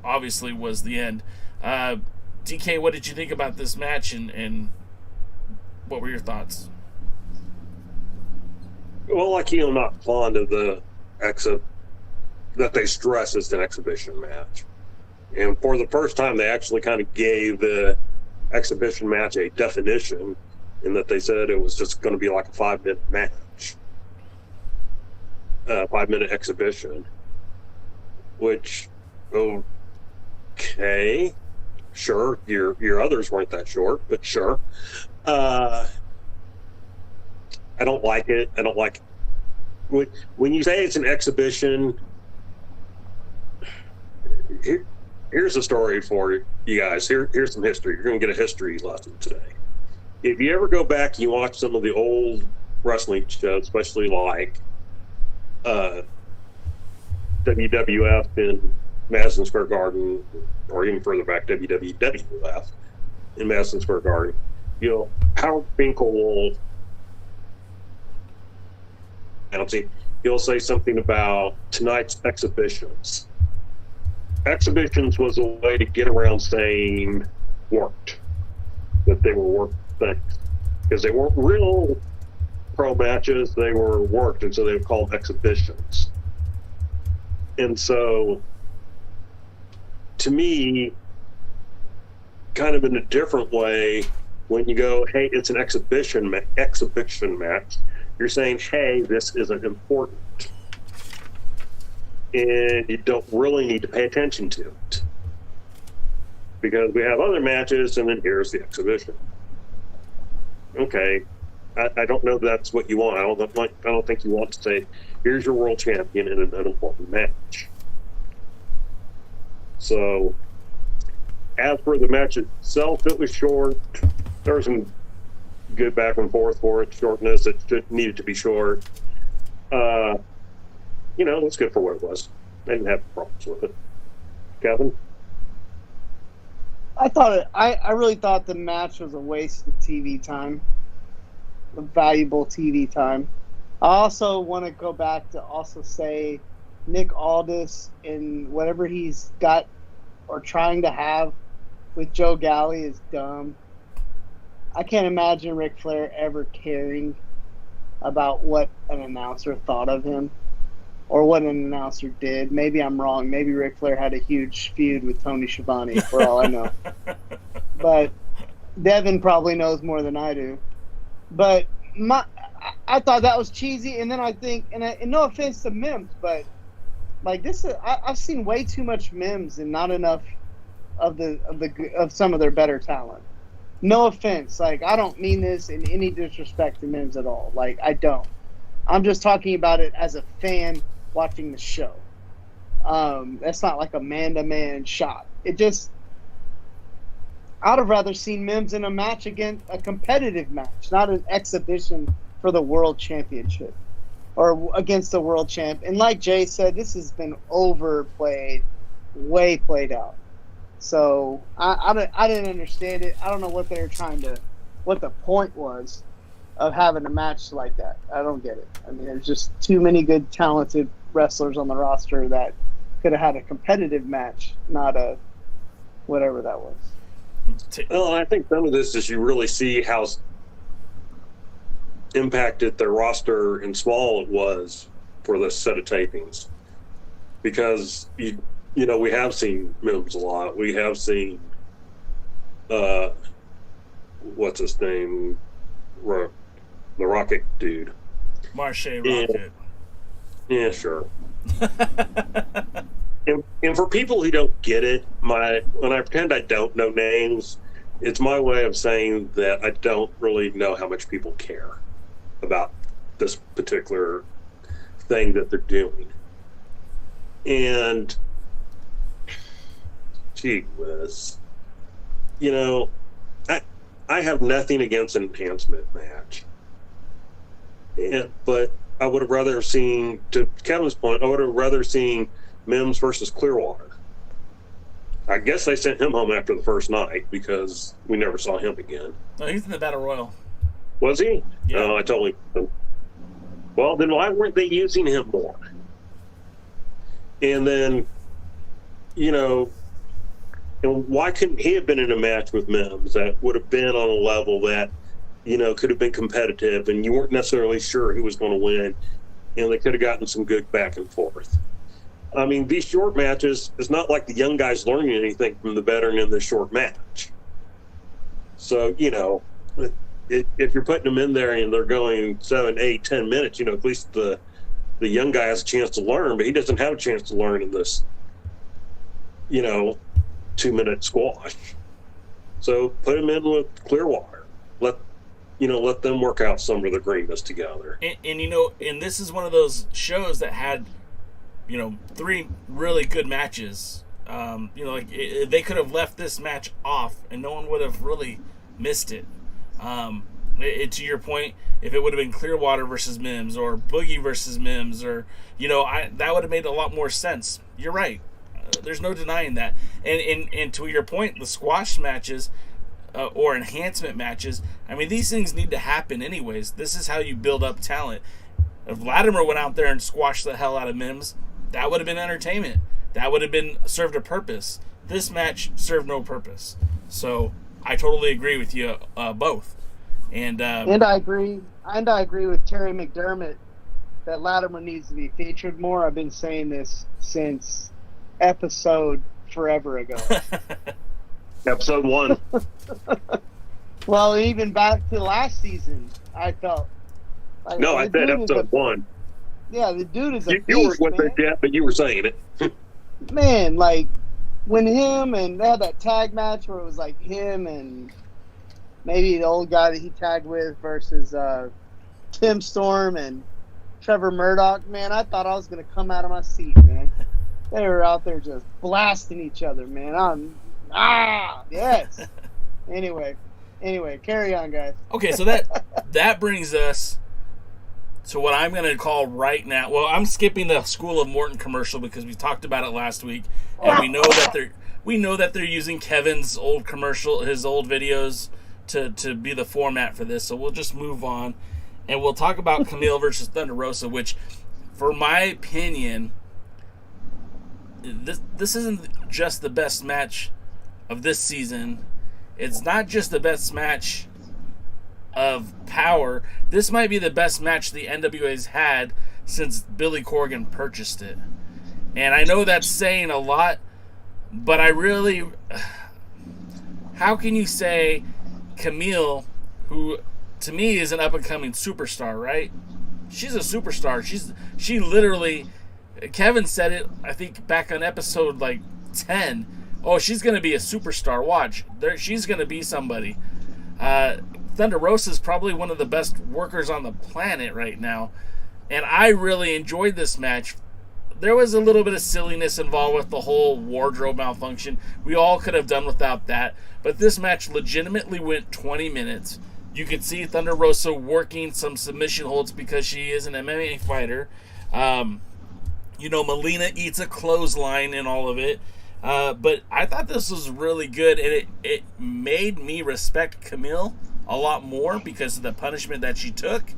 obviously was the end. DK, what did you think about this match, and what were your thoughts? Well, I'm not fond of the that they stress it's an exhibition match. And for the first time, they actually kind of gave the exhibition match a definition, in that they said it was just going to be like a 5-minute match, 5-minute exhibition. Which, okay, sure, your others weren't that short, but sure. I don't like it. I don't like it. When you say it's an exhibition, here's a story for you guys. Here's some history. You're going to get a history lesson today. If you ever go back and you watch some of the old wrestling shows, especially like WWF in Madison Square Garden, or even further back, WWF in Madison Square Garden, Howard Finkel will he'll say something about tonight's exhibitions. Exhibitions was a way to get around saying worked, that they were worked things, because they weren't real pro matches, they were worked, and so they were called exhibitions. And so, to me, kind of in a different way, when you go, hey, it's an exhibition match, you're saying, hey, this isn't important. And you don't really need to pay attention to it. Because we have other matches, and then here's the exhibition. Okay, I don't know if that's what you want. I don't think you want to say, here's your world champion in an unimportant match. So, as for the match itself, it was short. There was some good back and forth for it, shortness. It needed to be short. It's good for what it was. I didn't have problems with it. Kevin? I really thought the match was a waste of TV time, of valuable TV time. I also want to go back to also say Nick Aldis and whatever he's got or trying to have with Joe Galli is dumb. I can't imagine Ric Flair ever caring about what an announcer thought of him or what an announcer did. Maybe I'm wrong. Maybe Ric Flair had a huge feud with Tony Schiavone, for all I know. But Devin probably knows more than I do. But I thought that was cheesy, and then I think, and no offense to Mims, but like this, I've seen way too much Mims and not enough of some of their better talent. No offense, like I don't mean this in any disrespect to Mims at all. Like I don't. I'm just talking about it as a fan watching the show. That's not like a man-to-man shot. It just, I'd have rather seen Mims in a match against a competitive match, not an exhibition for the world championship or against the world champ. And like Jay said, this has been overplayed, way played out. So I didn't understand it. I don't know what they were what the point was of having a match like that. I don't get it. I mean, there's just too many good, talented wrestlers on the roster that could have had a competitive match, not a whatever that was. Well, I think some of this is you really see how impacted their roster and small it was for this set of tapings. Because, you know, we have seen Mims a lot. We have seen, what's his name? The Rocket dude. Marshe Rocket. Yeah, sure. and for people who don't get it, when I pretend I don't know names, it's my way of saying that I don't really know how much people care about this particular thing that they're doing. And gee whiz, you know, I have nothing against an enhancement match. But I would have rather seen, to Kevin's point, I would have rather seen Mims versus Clearwater. I guess they sent him home after the first night because we never saw him again. No, he's in the Battle Royal. Was he? Yeah. No, I totally. Well, then why weren't they using him more? And then, you know, and why couldn't he have been in a match with Mims that would have been on a level that, you know, could have been competitive and you weren't necessarily sure who was going to win, and they could have gotten some good back and forth. I mean, these short matches, it's not like the young guys learning anything from the veteran in this short match. So, you know, if you're putting them in there and they're going 7, 8, 10 minutes, you know, at least the young guy has a chance to learn, but he doesn't have a chance to learn in this, you know, 2-minute squash. So put him in with Clearwater. Let them work out some of the greenness together. And you know, and this is one of those shows that had, you know, 3 really good matches. You know, like they could have left this match off and no one would have really missed it. To your point, if it would have been Clearwater versus Mims or Boogie versus Mims, or, you know, that would have made a lot more sense. You're right. There's no denying that. And to your point, the squash matches or enhancement matches, I mean, these things need to happen anyways. This is how you build up talent. If Latimer went out there and squashed the hell out of Mims, that would have been entertainment. That would have been served a purpose. This match served no purpose. So I totally agree with you both. And I agree with Terry McDermott that Latimer needs to be featured more. I've been saying this since episode forever ago. Episode 1. Well, even back to last season, I felt like, no, I said episode 1. Yeah, the dude is a you weren't with it yet, but you were saying it. Man, like when him and they had that tag match where it was like him and maybe the old guy that he tagged with versus Tim Storm and Trevor Murdoch. Man, I thought I was going to come out of my seat, man. They were out there just blasting each other, man. Yes. Anyway, carry on, guys. Okay, so that brings us So what I'm going to call right now, well, I'm skipping the School of Morton commercial because we talked about it last week, and we know that they're using Kevin's old commercial, his old videos to be the format for this. So we'll just move on, and we'll talk about Kamille versus Thunder Rosa, which, for my opinion, this isn't just the best match of this season. It's not just the best match of Power. This might be the best match the NWA's had since Billy Corgan purchased it. And I know that's saying a lot, but I really... How can you say Kamille, who to me is an up-and-coming superstar, right? She's a superstar. She literally... Kevin said it, I think, back on episode, 10. Oh, she's going to be a superstar. Watch. She's going to be somebody. Thunder Rosa is probably one of the best workers on the planet right now. And I really enjoyed this match. There was a little bit of silliness involved with the whole wardrobe malfunction. We all could have done without that. But this match legitimately went 20 minutes. You could see Thunder Rosa working some submission holds because she is an MMA fighter. Melina eats a clothesline in all of it. But I thought this was really good, and it made me respect Kamille a lot more because of the punishment that she took.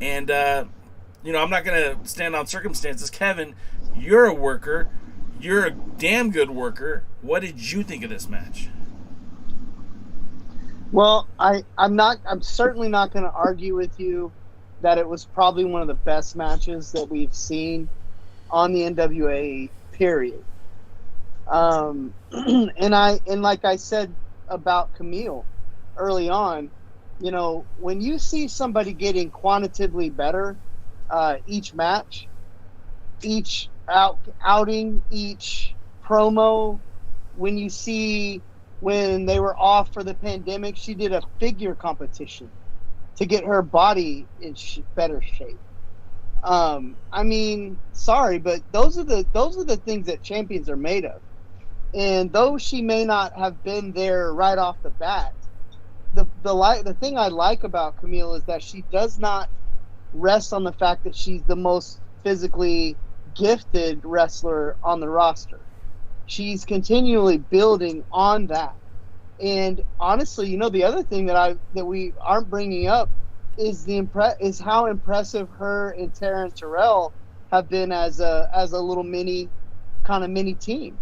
And, I'm not going to stand on circumstances. Kevin, you're a worker. You're a damn good worker. What did you think of this match? Well, I'm certainly not going to argue with you that it was probably one of the best matches that we've seen on the NWA, period. And like I said about Kamille early on, when you see somebody getting quantitatively better each match, each outing, each promo, when they were off for the pandemic, she did a figure competition to get her body in better shape. Sorry, but those are the things that champions are made of. And though she may not have been there right off the bat, the thing I like about Kamille is that she does not rest on the fact that she's the most physically gifted wrestler on the roster. She's continually building on that. And honestly, the other thing that we aren't bringing up is how impressive her and Taryn Terrell have been as a little mini team.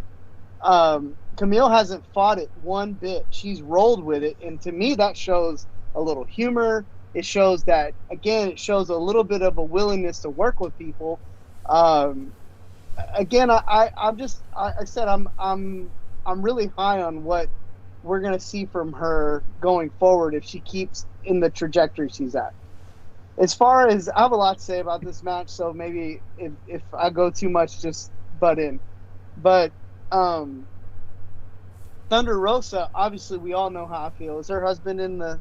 Kamille hasn't fought it one bit. She's rolled with it, and to me that shows a little humor. It shows that, again, it shows a little bit of a willingness to work with people. Again, I'm really high on what we're going to see from her going forward if she keeps in the trajectory she's at. As far as, I have a lot to say about this match, so maybe if I go too much, just butt in. But Thunder Rosa, obviously we all know how I feel. Is her husband in the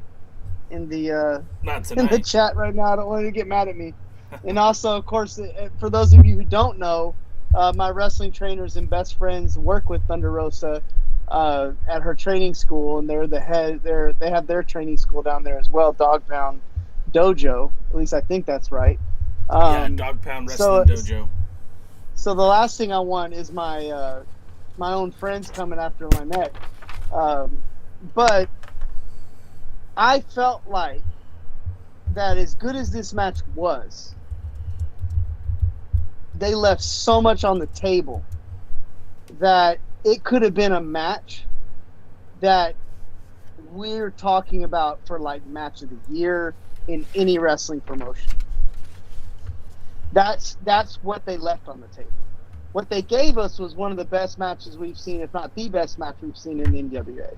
chat right now? I don't want her to get mad at me. And also, of course, for those of you who don't know, my wrestling trainers and best friends work with Thunder Rosa at her training school, and they're the head. They have their training school down there as well, Dog Pound Dojo. At least I think that's right. Dog Pound Wrestling Dojo. So the last thing I want is my own friends coming after my neck. But I felt like that as good as this match was, they left so much on the table that it could have been a match that we're talking about for match of the year in any wrestling promotion. That's what they left on the table. What they gave us was one of the best matches we've seen, if not the best match we've seen in the NWA.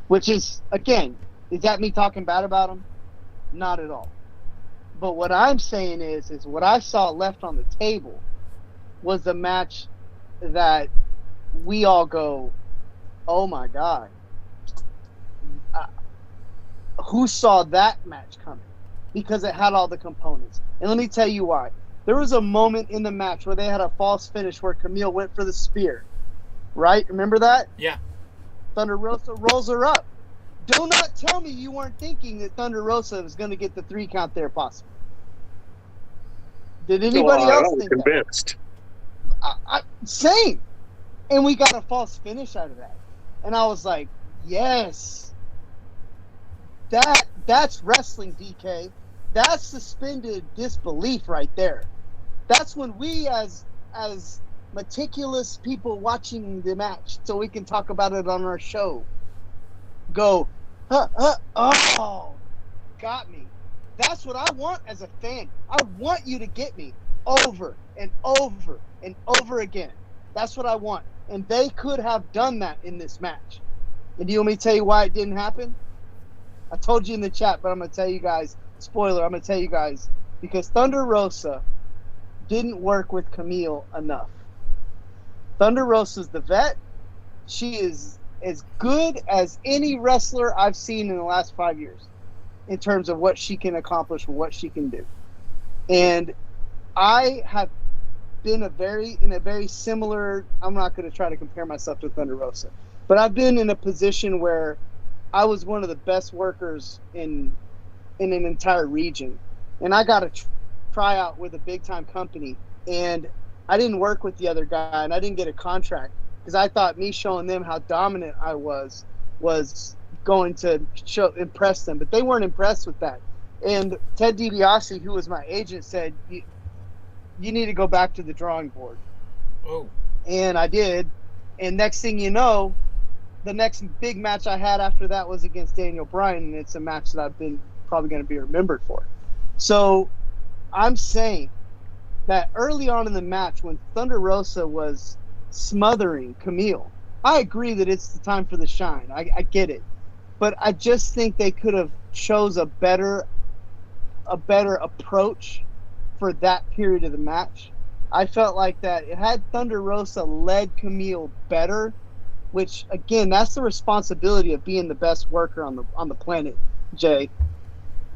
Which is, again, is that me talking bad about them? Not at all. But what I'm saying is what I saw left on the table was the match that we all go, oh my God. Who saw that match coming? Because it had all the components. And let me tell you why. There was a moment in the match where they had a false finish where Kamille went for the spear. Right? Remember that? Yeah. Thunder Rosa rolls her up. Do not tell me you weren't thinking that Thunder Rosa was going to get the 3 count there possibly. Did anybody else I'm think that? convinced. Same. And we got a false finish out of that. And I was like, yes. That's wrestling, DK. That's suspended disbelief right there. That's when we as meticulous people watching the match, so we can talk about it on our show, go, oh, got me. That's what I want as a fan. I want you to get me over and over and over again. That's what I want. And they could have done that in this match. And do you want me to tell you why it didn't happen? I told you in the chat, but I'm going to tell you guys, spoiler, I'm going to tell you guys, because Thunder Rosa didn't work with Kamille enough. Thunder Rosa's the vet. She is as good as any wrestler I've seen in the last 5 years in terms of what she can accomplish and what she can do. And I have been in a very similar, I'm not going to try to compare myself to Thunder Rosa, but I've been in a position where I was one of the best workers in an entire region. And I got a tryout with a big time company, and I didn't work with the other guy, and I didn't get a contract because I thought me showing them how dominant I was going to impress them, but they weren't impressed with that. And Ted DiBiase, who was my agent, said, you need to go back to the drawing board. Oh. And I did. And next thing you know, the next big match I had after that was against Daniel Bryan, and it's a match that I've been probably going to be remembered for. So I'm saying that early on in the match, when Thunder Rosa was smothering Kamille, I agree that it's the time for the shine. I get it. But I just think they could have chose a better approach for that period of the match. I felt like that it had Thunder Rosa led Kamille better, which again, that's the responsibility of being the best worker on the planet, Jay.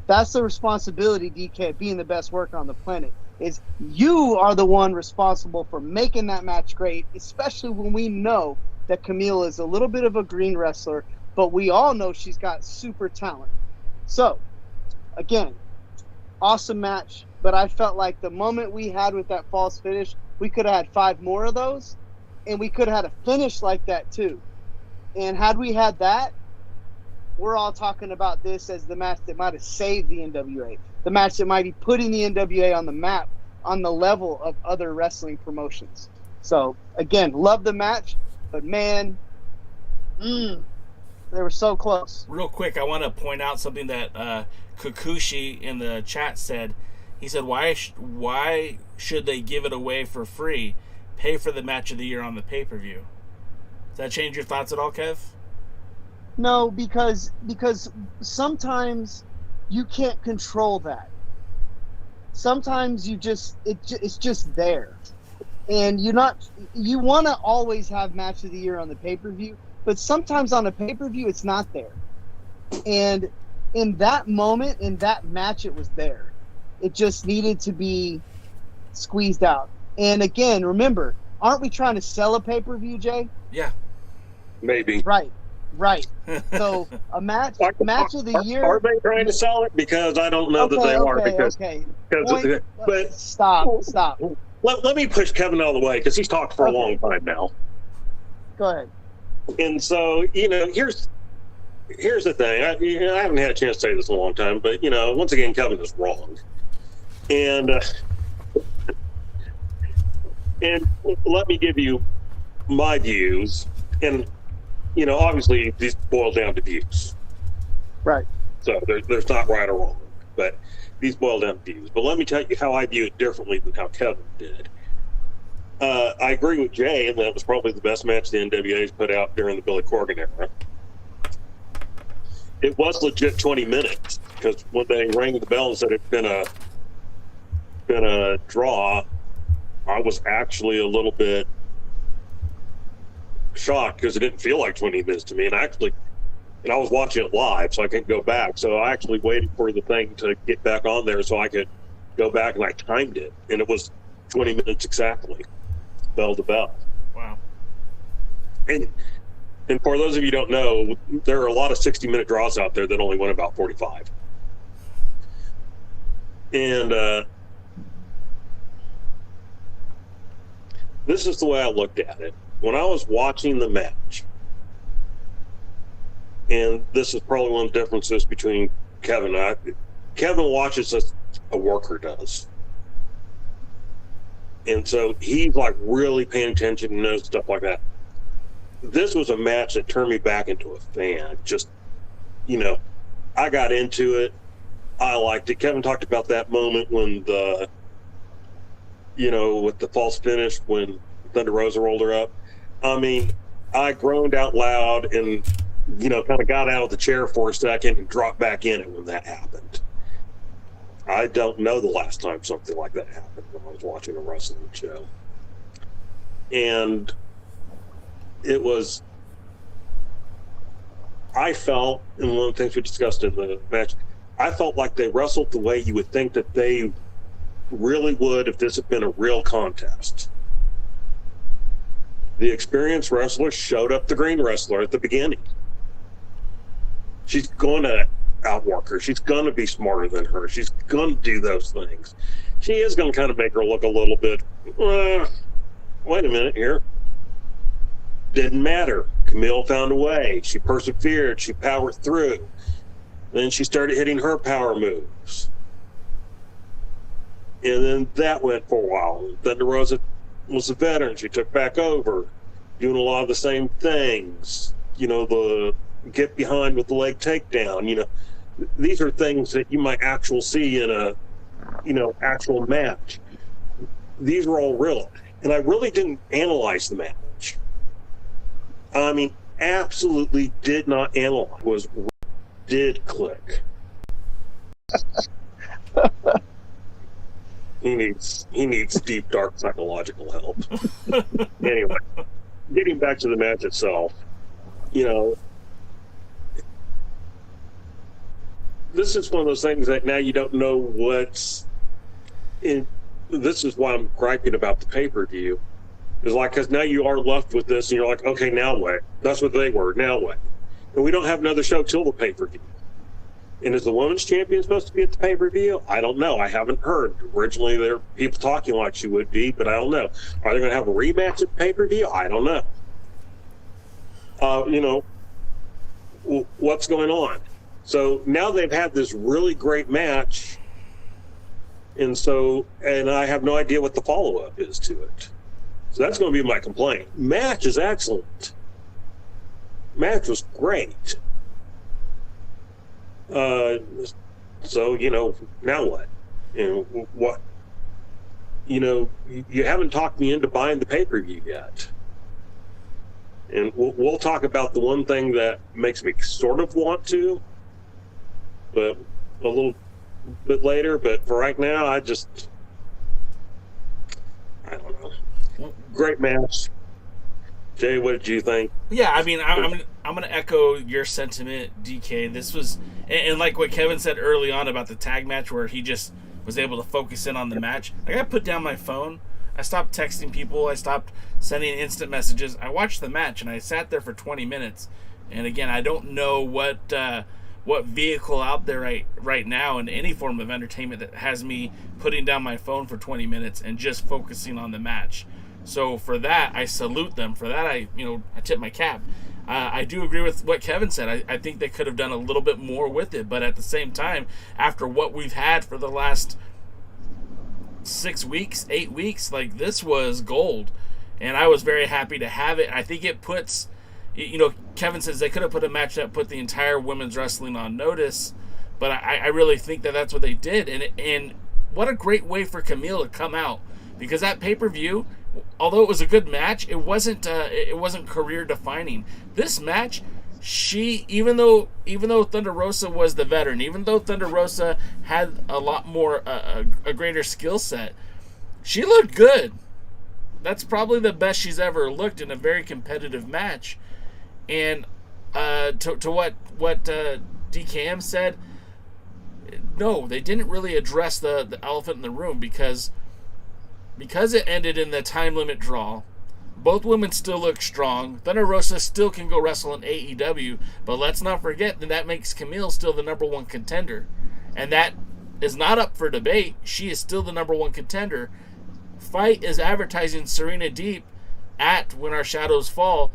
That's the responsibility, DK, of being the best worker on the planet. Is you are the one responsible for making that match great, especially when we know that Kamille is a little bit of a green wrestler, but we all know she's got super talent. So, again, awesome match, but I felt like the moment we had with that false finish, we could have had 5 more of those, and we could have had a finish like that too. And had we had that, we're all talking about this as the match that might have saved the NWA, the match that might be putting the NWA on the map, on the level of other wrestling promotions. So, again, love the match, but man, they were so close. Real quick, I want to point out something that Kikuchi in the chat said. He said, why should they give it away for free? Pay for the match of the year on the pay-per-view. Does that change your thoughts at all, Kev? No, because sometimes you can't control that. Sometimes it's just there. And you want to always have match of the year on the pay-per-view, but sometimes on a pay-per-view it's not there. And in that moment, in that match, it was there. It just needed to be squeezed out. And again, remember, aren't we trying to sell a pay-per-view, Jay? Yeah. Maybe. Right. So a match of the year. Are they trying to sell it? Because I don't know that they are. But stop. Let me push Kevin out of the way because he's talked for a long time now. Go ahead. And so, here's the thing. I haven't had a chance to say this in a long time, but once again, Kevin is wrong. And let me give you my views. And obviously these boil down to views. Right. So there's not right or wrong, but these boil down to views. But let me tell you how I view it differently than how Kevin did. I agree with Jay, and that was probably the best match the NWA's put out during the Billy Corgan era. It was legit 20 minutes, because when they rang the bell and said it'd been a draw, I was actually a little bit shocked because it didn't feel like 20 minutes to me. And I was watching it live, so I couldn't go back. So I actually waited for the thing to get back on there so I could go back, and I timed it. And it was 20 minutes exactly, bell to bell. Wow. And for those of you who don't know, there are a lot of 60-minute draws out there that only went about 45. And this is the way I looked at it. When I was watching the match, and this is probably one of the differences between Kevin and I. Kevin watches as a worker does. And so he's like really paying attention and knows stuff like that. This was a match that turned me back into a fan. Just, you know, I got into it. I liked it. Kevin talked about that moment when the, you know, with the false finish when Thunder Rosa rolled her up. I mean, I groaned out loud and, you know, kind of got out of the chair for a second and dropped back in it when that happened. I don't know the last time something like that happened when I was watching a wrestling show. And it was, I felt, and one of the things we discussed in the match, I felt like they wrestled the way you would think that they really would if this had been a real contest. The experienced wrestler showed up the green wrestler at the beginning. She's going to outwork her. She's going to be smarter than her. She's going to do those things. She is going to kind of make her look a little bit, wait a minute here. Didn't matter. Kamille found a way. She persevered. She powered through. Then she started hitting her power moves. And then that went for a while. Thunder Rosa was a veteran. She took back over, doing a lot of the same things. You know, the get behind with the leg takedown. You know, these are things that you might actually see in a, you know, actual match. These are all real. And I really didn't analyze the match. I mean, absolutely did not analyze. Was did click. He needs deep, dark psychological help. Anyway, getting back to the match itself, you know, this is one of those things that now you don't know what's in. This is why I'm griping about the pay-per-view. It's like, because now you are left with this, and you're like, okay, now what? That's what they were. Now what? And we don't have another show till the pay-per-view. And is the women's champion supposed to be at the pay-per-view? I don't know. I haven't heard. Originally, there were people talking like she would be, but I don't know. Are they going to have a rematch at the pay-per-view? I don't know. You know, what's going on? So now they've had this really great match, and I have no idea what the follow-up is to it. So that's going to be my complaint. Match is excellent. Match was great. So, you know, now what? You know, what? You know, you haven't talked me into buying the pay-per-view yet. And we'll talk about the one thing that makes me sort of want to, but a little bit later. But for right now, I don't know. Great match. Jay, what did you think? Yeah, I mean, I'm going to echo your sentiment, DK. This was, and like what Kevin said early on about the tag match where he just was able to focus in on the match. Like, I put down my phone. I stopped texting people. I stopped sending instant messages. I watched the match, and I sat there for 20 minutes. And again, I don't know what vehicle out there right now in any form of entertainment that has me putting down my phone for 20 minutes and just focusing on the match. So for that, I salute them. For that, I tip my cap. I do agree with what Kevin said. I think they could have done a little bit more with it, but at the same time, after what we've had for the last 6 weeks, 8 weeks, like, this was gold, and I was very happy to have it. I think it puts, you know, Kevin says they could have put a match that put the entire women's wrestling on notice, but I really think that that's what they did, and what a great way for Kamille to come out, because that pay-per-view, although it was a good match, it wasn't career defining. This match, even though Thunder Rosa was the veteran, even though Thunder Rosa had a lot more a greater skill set, she looked good. That's probably the best she's ever looked in a very competitive match. And to what DKM said, no, they didn't really address the elephant in the room because it ended in the time limit draw. Both women still look strong. Thunder Rosa still can go wrestle in AEW, but let's not forget that makes Kamille still the number one contender. And that is not up for debate. She is still the number one contender fight is advertising Serena Deeb at When Our Shadows Fall,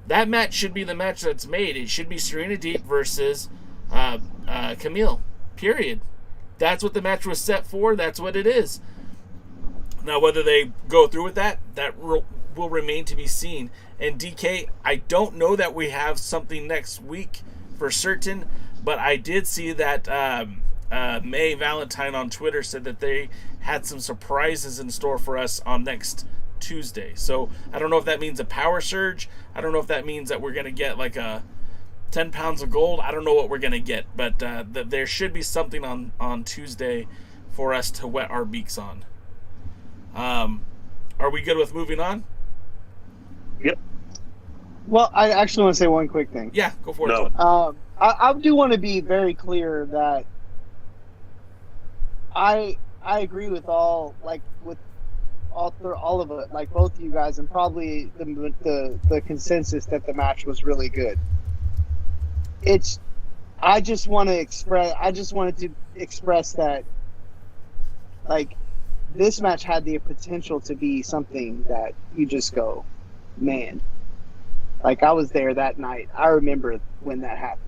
that match should be the match that's made. It should be Serena Deeb versus Kamille. Period. That's what the match was set for. That's what it is. Now, whether they go through with that will remain to be seen. And DK, I don't know that we have something next week for certain, but I did see that May Valentine on Twitter said that they had some surprises in store for us on next Tuesday. So I don't know if that means a power surge. I don't know if that means that we're going to get like a 10 pounds of gold. I don't know what we're going to get, but there should be something on Tuesday for us to wet our beaks on. Are we good with moving on? Yep. Well, I actually want to say one quick thing. Yeah, go for No. it. I do want to be very clear that I agree with all of it, like both of you guys, and probably the consensus that the match was really good. I just wanted to express that, like, this match had the potential to be something that you just go, man. Like, I was there that night. I remember when that happened.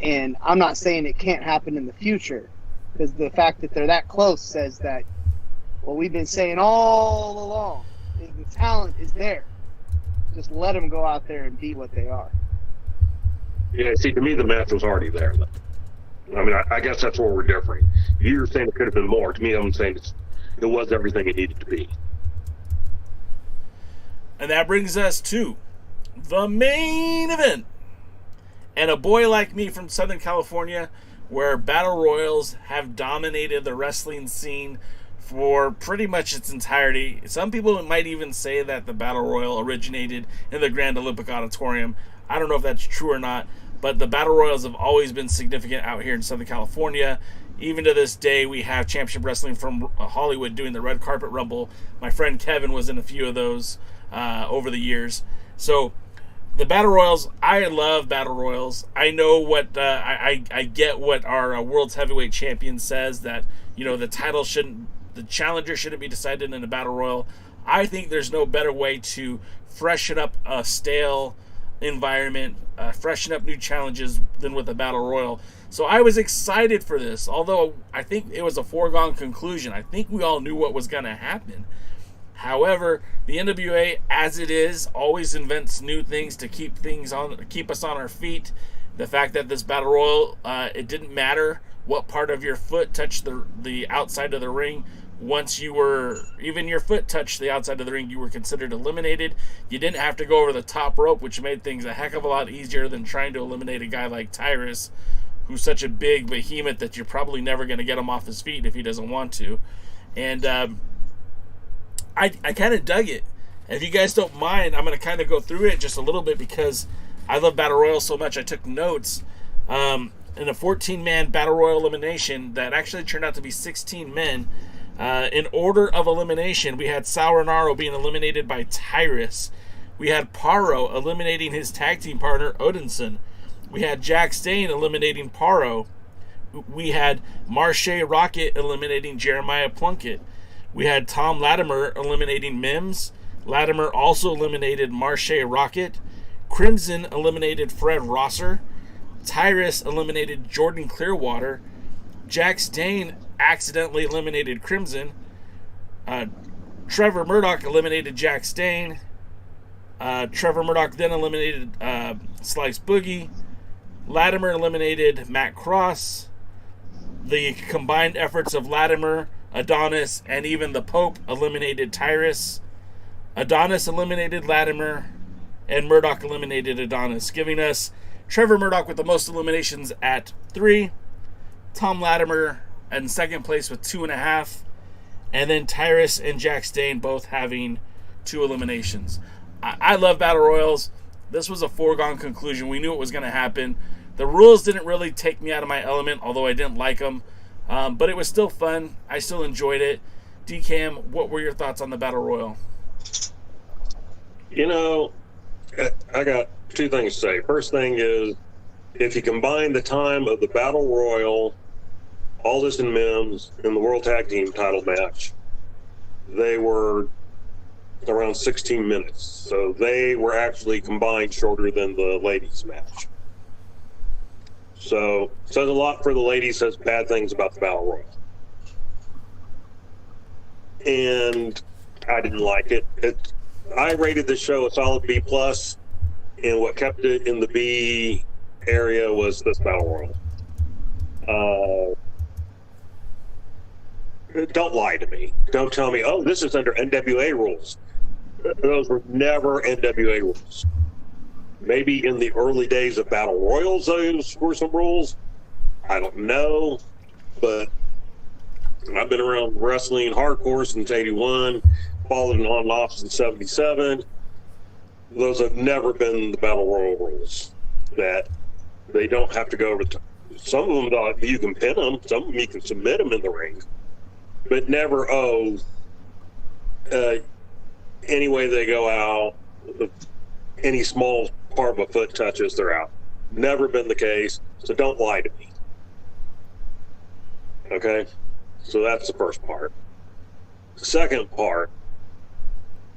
And I'm not saying it can't happen in the future, because the fact that they're that close says that what we've been saying all along, the talent is there. Just let them go out there and be what they are. Yeah, see, to me, the match was already there. I mean, I guess that's where we're differing. You're saying it could have been more. To me, I'm saying it was everything it needed to be. And that brings us to the main event. And a boy like me from Southern California, where battle royals have dominated the wrestling scene for pretty much its entirety. Some people might even say that the battle royal originated in the Grand Olympic Auditorium. I don't know if that's true or not, but the battle royals have always been significant out here in Southern California. Even to this day, we have Championship Wrestling from Hollywood doing the Red Carpet Rumble. My friend Kevin was in a few of those over the years. So the battle royals, I love battle royals. I know what I get what our world's heavyweight champion says, that the challenger shouldn't be decided in a battle royal. I think there's no better way to freshen up a stale environment, freshen up new challenges than with a battle royal. So I was excited for this, although I think it was a foregone conclusion. I think we all knew what was going to happen. However, the NWA, as it is, always invents new things to keep us on our feet. The fact that this battle royal, it didn't matter what part of your foot touched the outside of the ring. Once even your foot touched the outside of the ring, you were considered eliminated. You didn't have to go over the top rope, which made things a heck of a lot easier than trying to eliminate a guy like Tyrus, who's such a big behemoth that you're probably never going to get him off his feet if he doesn't want to. And I kind of dug it. And if you guys don't mind, I'm going to kind of go through it just a little bit because I love Battle Royal so much. I took notes. In a 14-man Battle Royal elimination that actually turned out to be 16 men, in order of elimination, we had Sal Rinauro being eliminated by Tyrus. We had Paro eliminating his tag team partner, Odinson. We had Jack Stain eliminating Paro. We had Marche Rocket eliminating Jeremiah Plunkett. We had Tom Latimer eliminating Mims. Latimer also eliminated Marche Rocket. Crimson eliminated Fred Rosser. Tyrus eliminated Jordan Clearwater. Jack Stain accidentally eliminated Crimson. Trevor Murdoch eliminated Jack Stain. Trevor Murdoch then eliminated Slice Boogie. Latimer eliminated Matt Cross. The combined efforts of Latimer, Adonis, and even the Pope eliminated Tyrus. Adonis eliminated Latimer, and Murdoch eliminated Adonis, giving us Trevor Murdoch with the most eliminations at 3. Tom Latimer in second place with 2.5. And then Tyrus and Jack Stain both having 2 eliminations. I love Battle Royals. This was a foregone conclusion. We knew it was going to happen. The rules didn't really take me out of my element, although I didn't like them. But it was still fun. I still enjoyed it. DCam, what were your thoughts on the Battle Royal? You know, I got 2 things to say. First thing is, if you combine the time of the Battle Royal, Aldis and Mims, and the World Tag Team title match, they were around 16 minutes. So they were actually combined shorter than the ladies' match. So says a lot for the ladies, says bad things about the Battle Royal. And I didn't like it. I rated the show a solid B+, and what kept it in the B area was this Battle Royal. Don't lie to me. Don't tell me, oh, this is under NWA rules. Those were never NWA rules. Maybe in the early days of Battle Royals, those were some rules. I don't know. But I've been around wrestling hardcore since 81, followed on and off since 77. Those have never been the Battle Royal rules. That they don't have to go over the some of them, you can pin them. Some of them, you can submit them in the ring. But never, any way they go out, any small part of a foot touches, they're out. Never been the case, so don't lie to me. Okay? So that's the first part. The second part,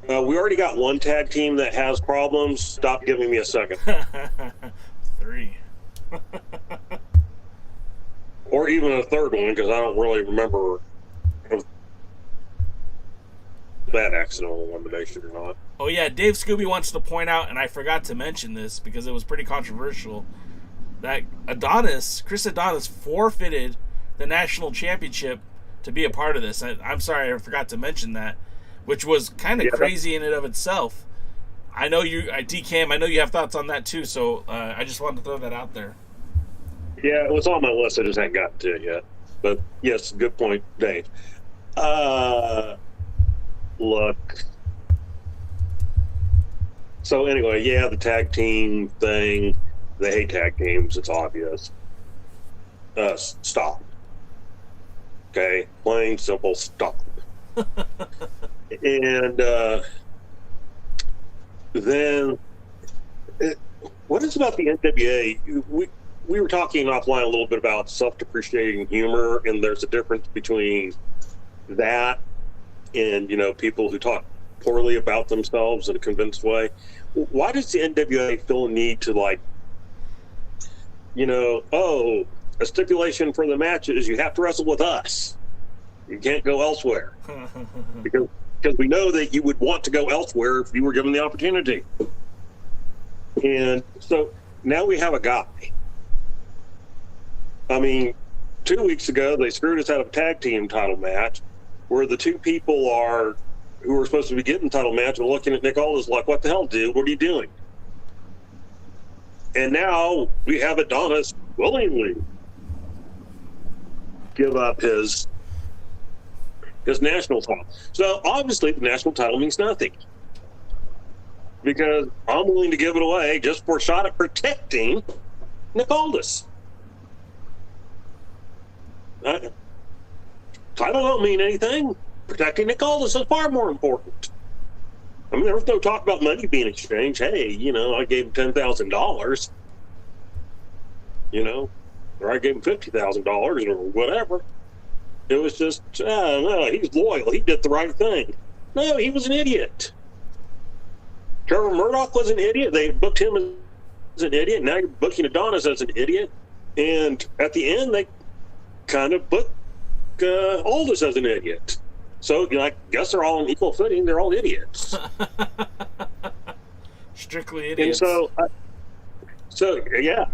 we already got one tag team that has problems. Stop giving me a second. 3. Or even a third one, because I don't really remember that accidental one to make sure or not. Oh yeah, Dave Scooby wants to point out, and I forgot to mention this because it was pretty controversial, that Chris Adonis forfeited the national championship to be a part of this. I'm sorry, I forgot to mention that, which was kind of crazy in and of itself. I know you, DCam, I know you have thoughts on that too, so I just wanted to throw that out there. Yeah, it was on my list, I just hadn't gotten to it yet. But yes, good point, Dave. Look. So anyway, yeah, the tag team thing, they hate tag teams, it's obvious. Stop. Okay, plain, simple, stop. And then, what is about the NWA? We were talking offline a little bit about self-depreciating humor, and there's a difference between that and, people who talk poorly about themselves in a convinced way. Why does the NWA feel a need to, a stipulation for the match is you have to wrestle with us. You can't go elsewhere. because we know that you would want to go elsewhere if you were given the opportunity. And so now we have a guy. I mean, 2 weeks ago, they screwed us out of a tag team title match where the two people who were supposed to be getting the title match are looking at Nick Aldis like, what the hell, dude? What are you doing? And now we have Adonis willingly give up his national title. So obviously the national title means nothing, because I'm willing to give it away just for a shot at protecting Nick Aldis. Title don't mean anything. Protecting Nick Aldis is far more important. I mean, there was no talk about money being exchanged. Hey, I gave him $10,000, or I gave him $50,000 or whatever. It was just, no, he's loyal. He did the right thing. No, he was an idiot. Trevor Murdoch was an idiot. They booked him as an idiot. Now you're booking Adonis as an idiot. And at the end, they kind of booked Aldis as an idiot. So, I guess they're all on equal footing. They're all idiots. Strictly idiots. And yeah.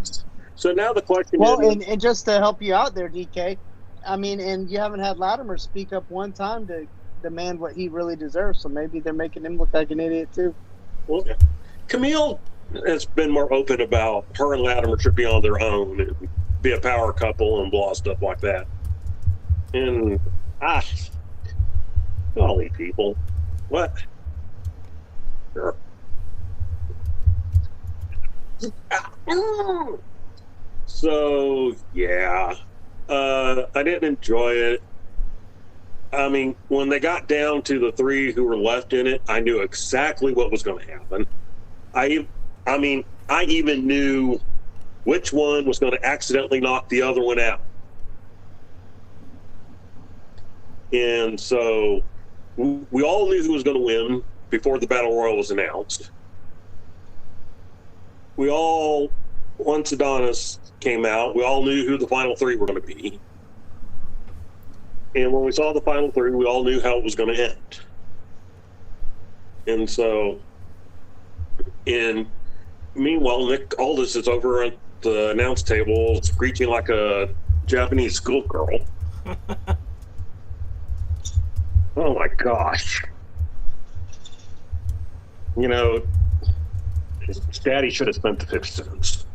So now the question is... and just to help you out there, DK, I mean, and you haven't had Latimer speak up one time to demand what he really deserves, so maybe they're making him look like an idiot too. Well, Kamille has been more open about her and Latimer should be on their own and be a power couple and blah, stuff like that. And, all these people. What? Sure. So, yeah. I didn't enjoy it. I mean, when they got down to the three who were left in it, I knew exactly what was going to happen. I even knew which one was going to accidentally knock the other one out. And so we all knew who was going to win before the Battle Royal was announced. We all, once Adonis came out, we all knew who the final three were going to be. And when we saw the final three, we all knew how it was going to end. And so, and meanwhile, Nick Aldis is over at the announce table screeching like a Japanese schoolgirl. Oh my gosh. You know, his daddy should have spent the 50 cents.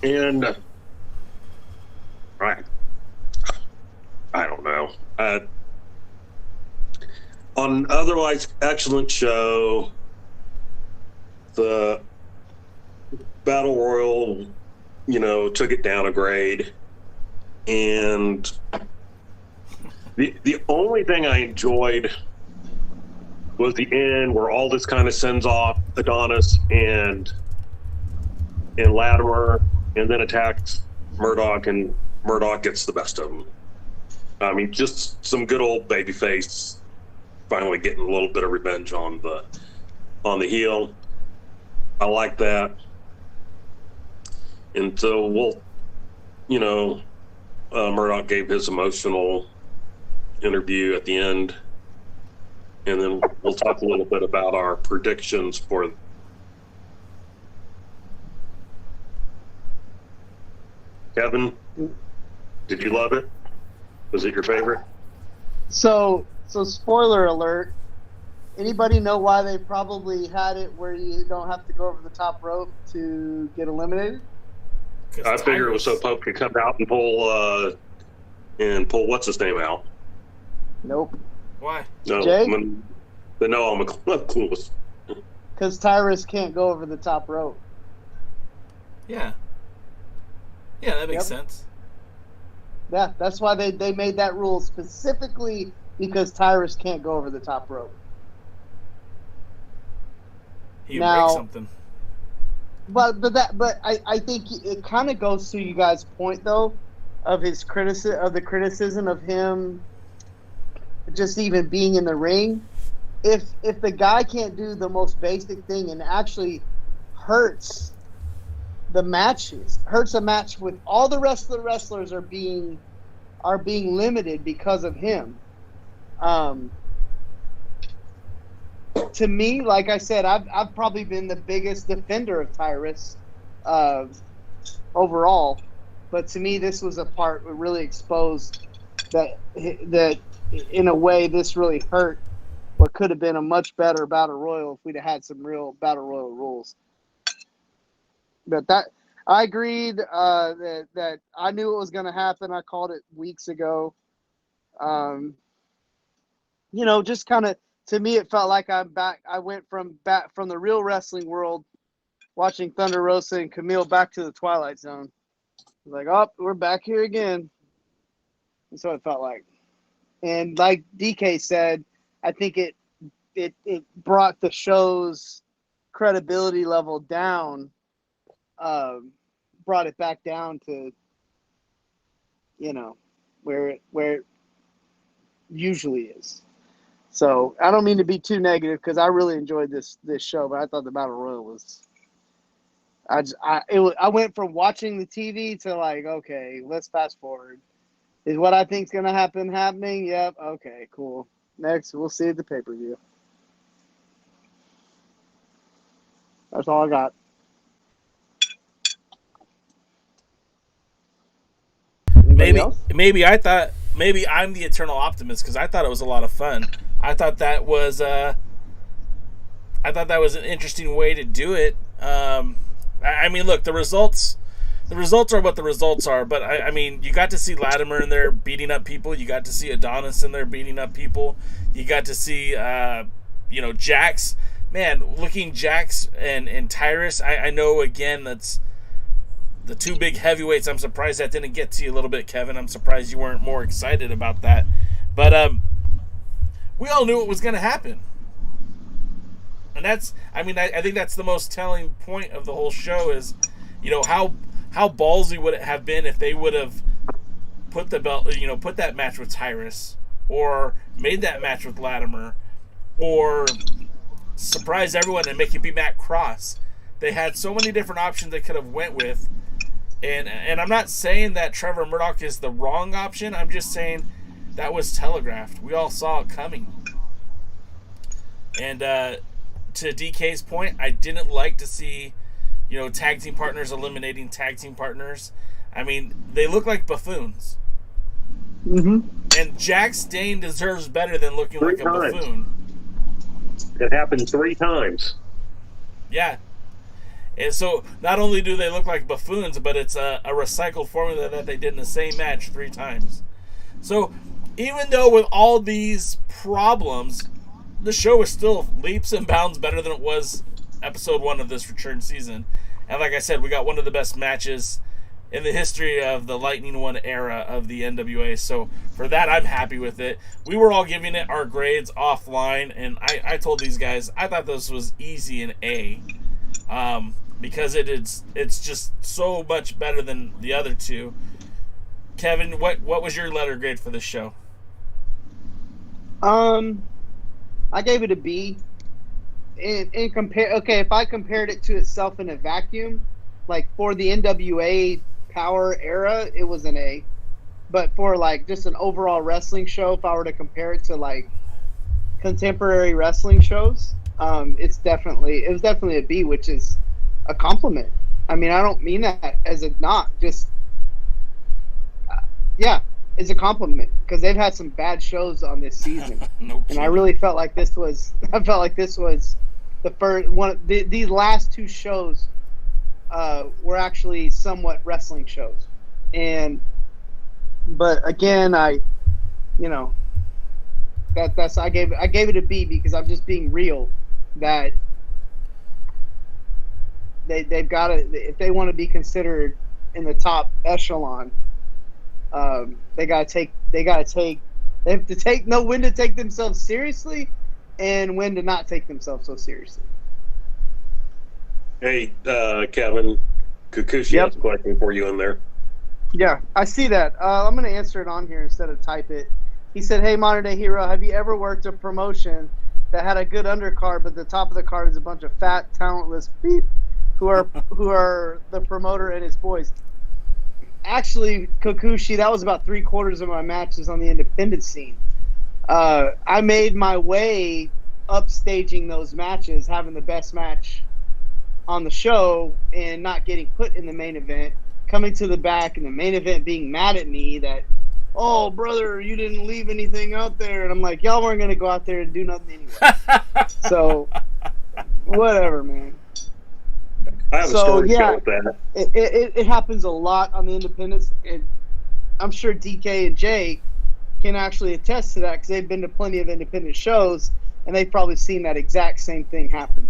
And I don't know. On otherwise excellent show, the Battle Royal, you know, took it down a grade. And the only thing I enjoyed was the end where Aldis kind of sends off Adonis and Latimer, and then attacks Murdoch, and Murdoch gets the best of him. I mean, just some good old babyface finally getting a little bit of revenge on the heel. I like that. And so we'll, you know, Murdoch gave his emotional interview at the end, and then we'll talk a little bit about our predictions for. Kevin, did you love it? Was it your favorite? So spoiler alert. Anybody know why they probably had it where you don't have to go over the top rope to get eliminated? I figure it was so Pope could come out and pull what's his name out. Nope. Why? No, Jay? No, I'm clueless. Because Tyrus can't go over the top rope. Yeah. Yeah, that makes sense. Yeah, that's why they made that rule specifically because Tyrus can't go over the top rope. He breaks something. But I think it kind of goes to you guys' point though, of his the criticism of him just even being in the ring. If the guy can't do the most basic thing and actually hurts the matches, hurts a match with all the rest of the wrestlers are being limited because of him. To me, like I said, I've probably been the biggest defender of Tyrus overall, but to me, this was a part that really exposed that in a way this really hurt what could have been a much better Battle Royal if we'd have had some real Battle Royal rules. But that I agreed that I knew it was going to happen. I called it weeks ago. You know, just kind of. To me, it felt like I'm back. I went from the real wrestling world, watching Thunder Rosa and Kamille, back to the Twilight Zone. Like, oh, we're back here again. That's what it felt like. And like DK said, I think it brought the show's credibility level down. Brought it back down to, you know, where it usually is. So I don't mean to be too negative because I really enjoyed this show, but I thought the Battle Royal was. I went from watching the TV to like, okay, let's fast forward. Is what I think's gonna happen happening? Yep. Okay. Cool. Next, we'll see at the pay-per-view. That's all I got. Maybe I'm the eternal optimist because I thought it was a lot of fun. I thought that was an interesting way to do it. I mean, look, the results are what the results are. But I mean, you got to see Latimer in there beating up people. You got to see Adonis in there beating up people. You got to see, Jax. Man, looking Jax and Tyrus. I know again that's the two big heavyweights. I'm surprised that didn't get to you a little bit, Kevin. I'm surprised you weren't more excited about that. But we all knew it was going to happen. And that's, I mean, I think that's the most telling point of the whole show is, you know, how ballsy would it have been if they would have put the belt, you know, put that match with Tyrus or made that match with Latimer, or surprise everyone and make it be Matt Cross. They had so many different options they could have went with. And I'm not saying that Trevor Murdoch is the wrong option. I'm just saying that was telegraphed. We all saw it coming. And to DK's point, I didn't like to see, tag team partners eliminating tag team partners. I mean, they look like buffoons. Mm-hmm. And Jack Stane deserves better than looking like a buffoon. It happened 3 times. Yeah. And so not only do they look like buffoons, but it's a recycled formula that they did in the same match 3 times. So even though with all these problems, the show is still leaps and bounds better than it was episode 1 of this return season. And like I said, we got one of the best matches in the history of the Lightning One era of the NWA. So for that, I'm happy with it. We were all giving it our grades offline, and I told these guys I thought this was easy an A, because it's just so much better than the other 2. Kevin, what was your letter grade for this show? I gave it a B. If I compared it to itself in a vacuum, like for the NWA Power era, it was an A. But for like just an overall wrestling show, if I were to compare it to like contemporary wrestling shows, it was definitely a B, which is a compliment. I mean, I don't mean that as a knock, just it's a compliment, because they've had some bad shows on this season. And I really felt like this was the first one. These last 2 shows were actually somewhat wrestling shows, but again, I gave it a B, because I'm just being real that they've got to, if they want to be considered in the top echelon, they have to know when to take themselves seriously and when to not take themselves so seriously. Hey, Kevin, Kukushi has a question for you in there. Yeah, I see that. I'm going to answer it on here instead of type it. He said, "Hey, Modern Day Hero, have you ever worked a promotion that had a good undercard, but the top of the card is a bunch of fat, talentless beep who are the promoter and his boys?" Actually, Kukushi, that was about 3/4 of my matches on the independent scene. I made my way upstaging those matches, having the best match on the show and not getting put in the main event, coming to the back and the main event being mad at me that, "Oh, brother, you didn't leave anything out there." And I'm like, y'all weren't going to go out there and do nothing anyway. So, whatever, man. I have a story to go with that. It happens a lot on the independents, and I'm sure DK and Jay can actually attest to that, because they've been to plenty of independent shows, and they've probably seen that exact same thing happen.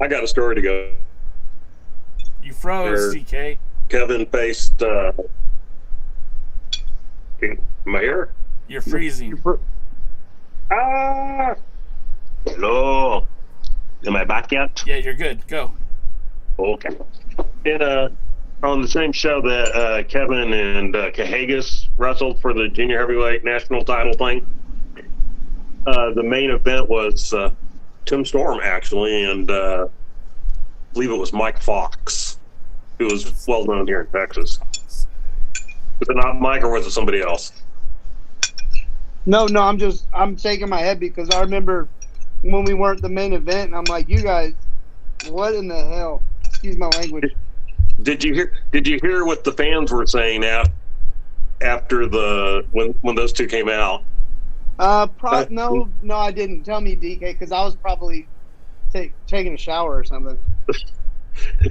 I got a story to go. You froze, DK. Kevin faced Mayor. You're freezing. Hello. Am I back yet? Yeah, you're good. Go. Okay. And on the same show that Kevin and Cahagas wrestled for the junior heavyweight national title thing, the main event was Tim Storm, actually, and I believe it was Mike Fox, who was well known here in Texas. Was it not Mike, or was it somebody else? No, I'm shaking my head, because I remember when we weren't the main event, and I'm like, you guys, what in the hell? Excuse my language. Did you hear what the fans were saying after when those 2 came out? No, I didn't. Tell me, DK, because I was probably taking a shower or something.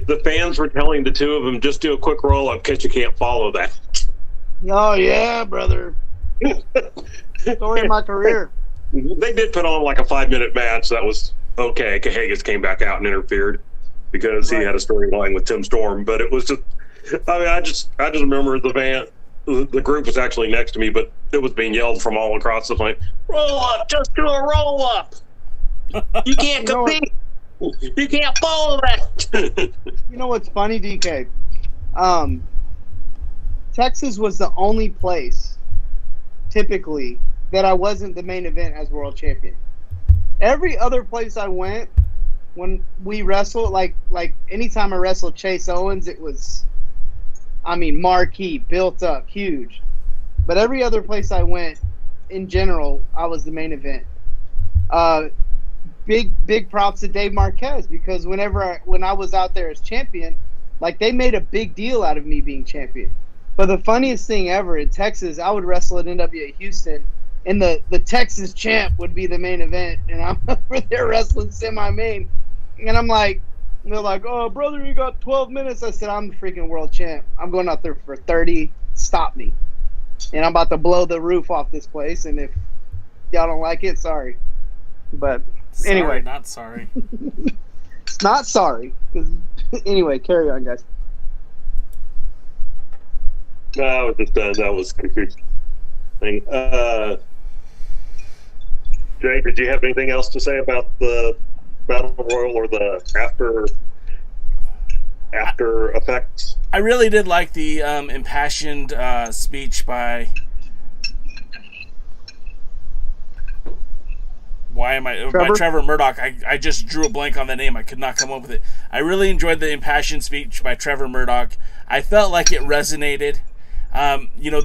The fans were telling the 2 of them, just do a quick roll up, because you can't follow that. Oh yeah, brother. Story of my career. They did put on like a 5-minute match. That was okay. Cahagas came back out and interfered because he had a storyline with Tim Storm. But it was just, I just remember the group was actually next to me, but it was being yelled from all across the place. Roll up, just do a roll up. You can't compete. You can't follow that. You know what's funny, DK? Texas was the only place typically, that I wasn't the main event as world champion. Every other place I went, when we wrestled, like anytime I wrestled Chase Owens, it was, I mean, marquee, built up, huge. But every other place I went, in general, I was the main event. Big props to Dave Marquez, because when I was out there as champion, like, they made a big deal out of me being champion. But the funniest thing ever, in Texas, I would wrestle at NWA Houston, and the Texas champ would be the main event, and I'm over there wrestling semi-main. And I'm like, they're like, oh, brother, you got 12 minutes. I said, I'm the freaking world champ. I'm going out there for 30. Stop me. And I'm about to blow the roof off this place, and if y'all don't like it, sorry. But anyway. Not sorry. It's not sorry. Anyway, carry on, guys. No, I was just that was confusing. Jay, did you have anything else to say about the Battle Royal or the after effects? I really did like the impassioned speech by Trevor Murdoch. I just drew a blank on the name. I could not come up with it. I really enjoyed the impassioned speech by Trevor Murdoch. I felt like it resonated.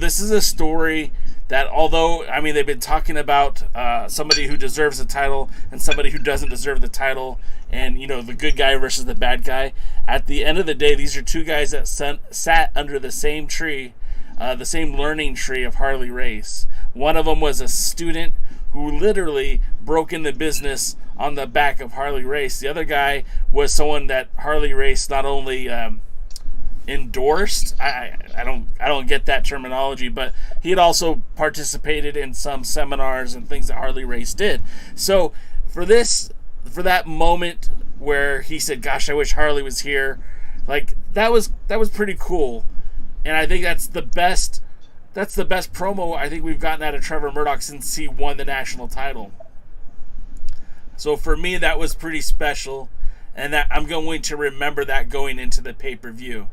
This is a story that, although, I mean, they've been talking about somebody who deserves the title and somebody who doesn't deserve the title, and, the good guy versus the bad guy. At the end of the day, these are two guys that sat under the same tree, the same learning tree of Harley Race. One of them was a student who literally broke in the business on the back of Harley Race. The other guy was someone that Harley Race not only endorsed, I don't get that terminology, but he had also participated in some seminars and things that Harley Race did. So for that moment where he said, gosh, I wish Harley was here, like, that was pretty cool. And I think that's the best promo I think we've gotten out of Trevor Murdoch since he won the national title. So for me, that was pretty special, and that I'm going to remember that going into the pay-per-view.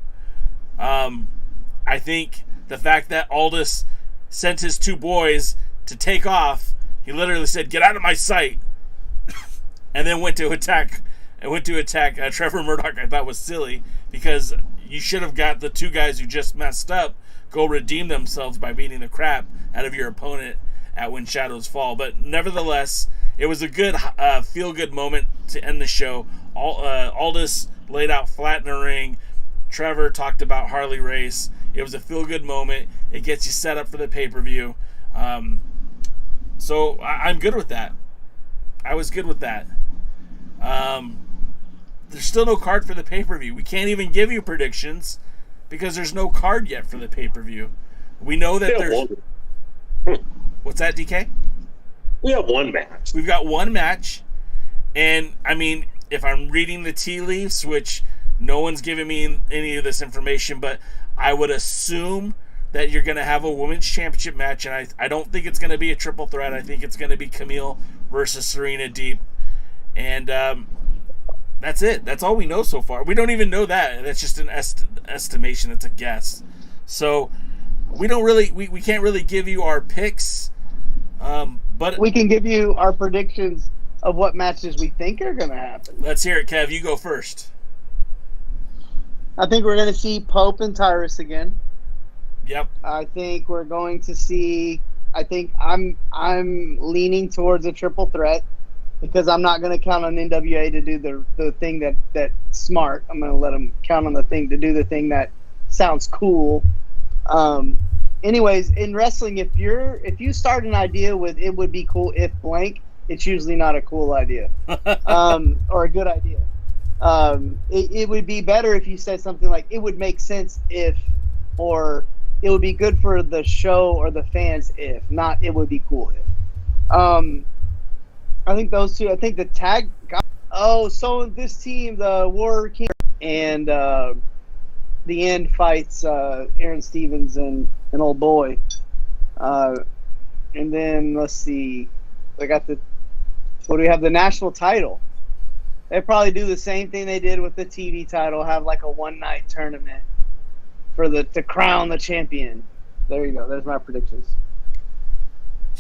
I think the fact that Aldis sent his two boys to take off, he literally said, "Get out of my sight," and then went to attack Trevor Murdoch, I thought was silly, because you should have got the two guys who just messed up go redeem themselves by beating the crap out of your opponent at When Shadows Fall. But nevertheless, it was a good feel-good moment to end the show. Aldis laid out flat in the ring. Trevor talked about Harley Race. It was a feel-good moment. It gets you set up for the pay-per-view. So I'm good with that. I was good with that. There's still no card for the pay-per-view. We can't even give you predictions because there's no card yet for the pay-per-view. We know that there's... What's that, DK? We have one match. We've got one match. And, I mean, if I'm reading the tea leaves, which no one's giving me any of this information, but I would assume that you're going to have a women's championship match, and I don't think it's going to be a triple threat. I think it's going to be Kamille versus Serena Deeb. And that's it. That's all we know so far. We don't even know that. That's just an estimation. It's a guess. So we don't really, we can't really give you our picks. But we can give you our predictions of what matches we think are going to happen. Let's hear it, Kev. You go first. I think we're going to see Pope and Tyrus again. Yep. I think we're going to see. I think I'm leaning towards a triple threat because I'm not going to count on NWA to do the thing that's smart. I'm going to let them count on the thing to do the thing that sounds cool. Anyways, in wrestling, if you start an idea with "it would be cool if blank," it's usually not a cool idea or a good idea. It would be better if you said something like "it would make sense if," or "it would be good for the show or the fans if," not "it would be cool if." I think those two. I think the tag. So this team, the Warrior King, and the End fights Aaron Stevens and an old boy. And then let's see. What do we have? The national title. They probably do the same thing they did with the TV title. Have like a one-night tournament for to crown the champion. There you go. There's my predictions.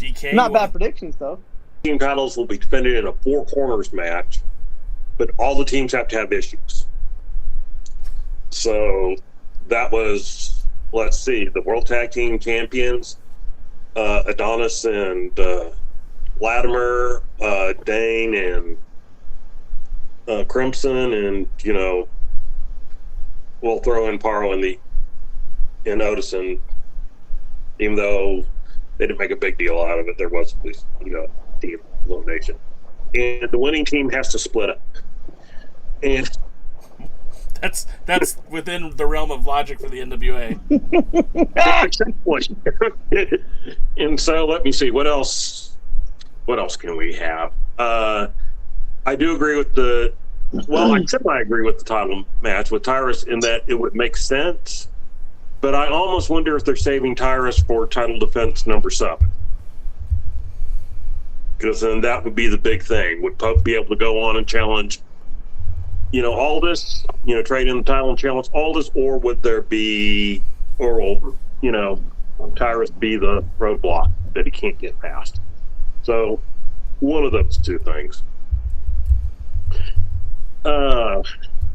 DK, Not bad predictions, though. Team titles will be defended in a 4 corners match, but all the teams have to have issues. So that was, let's see, the World Tag Team Champions, Adonis and Latimer, Dane and Crimson, and we'll throw in Paro and Odison, even though they didn't make a big deal out of it. There was at least team elimination, and the winning team has to split up, and that's within the realm of logic for the NWA. And so let me see, what else can we have? I do agree with I agree with the title match with Tyrus in that it would make sense, but I almost wonder if they're saving Tyrus for title defense number 7, because then that would be the big thing. Would Pope be able to go on and challenge Aldis, trade in the title and challenge Aldis, or would there be, will Tyrus be the roadblock that he can't get past? So one of those two things.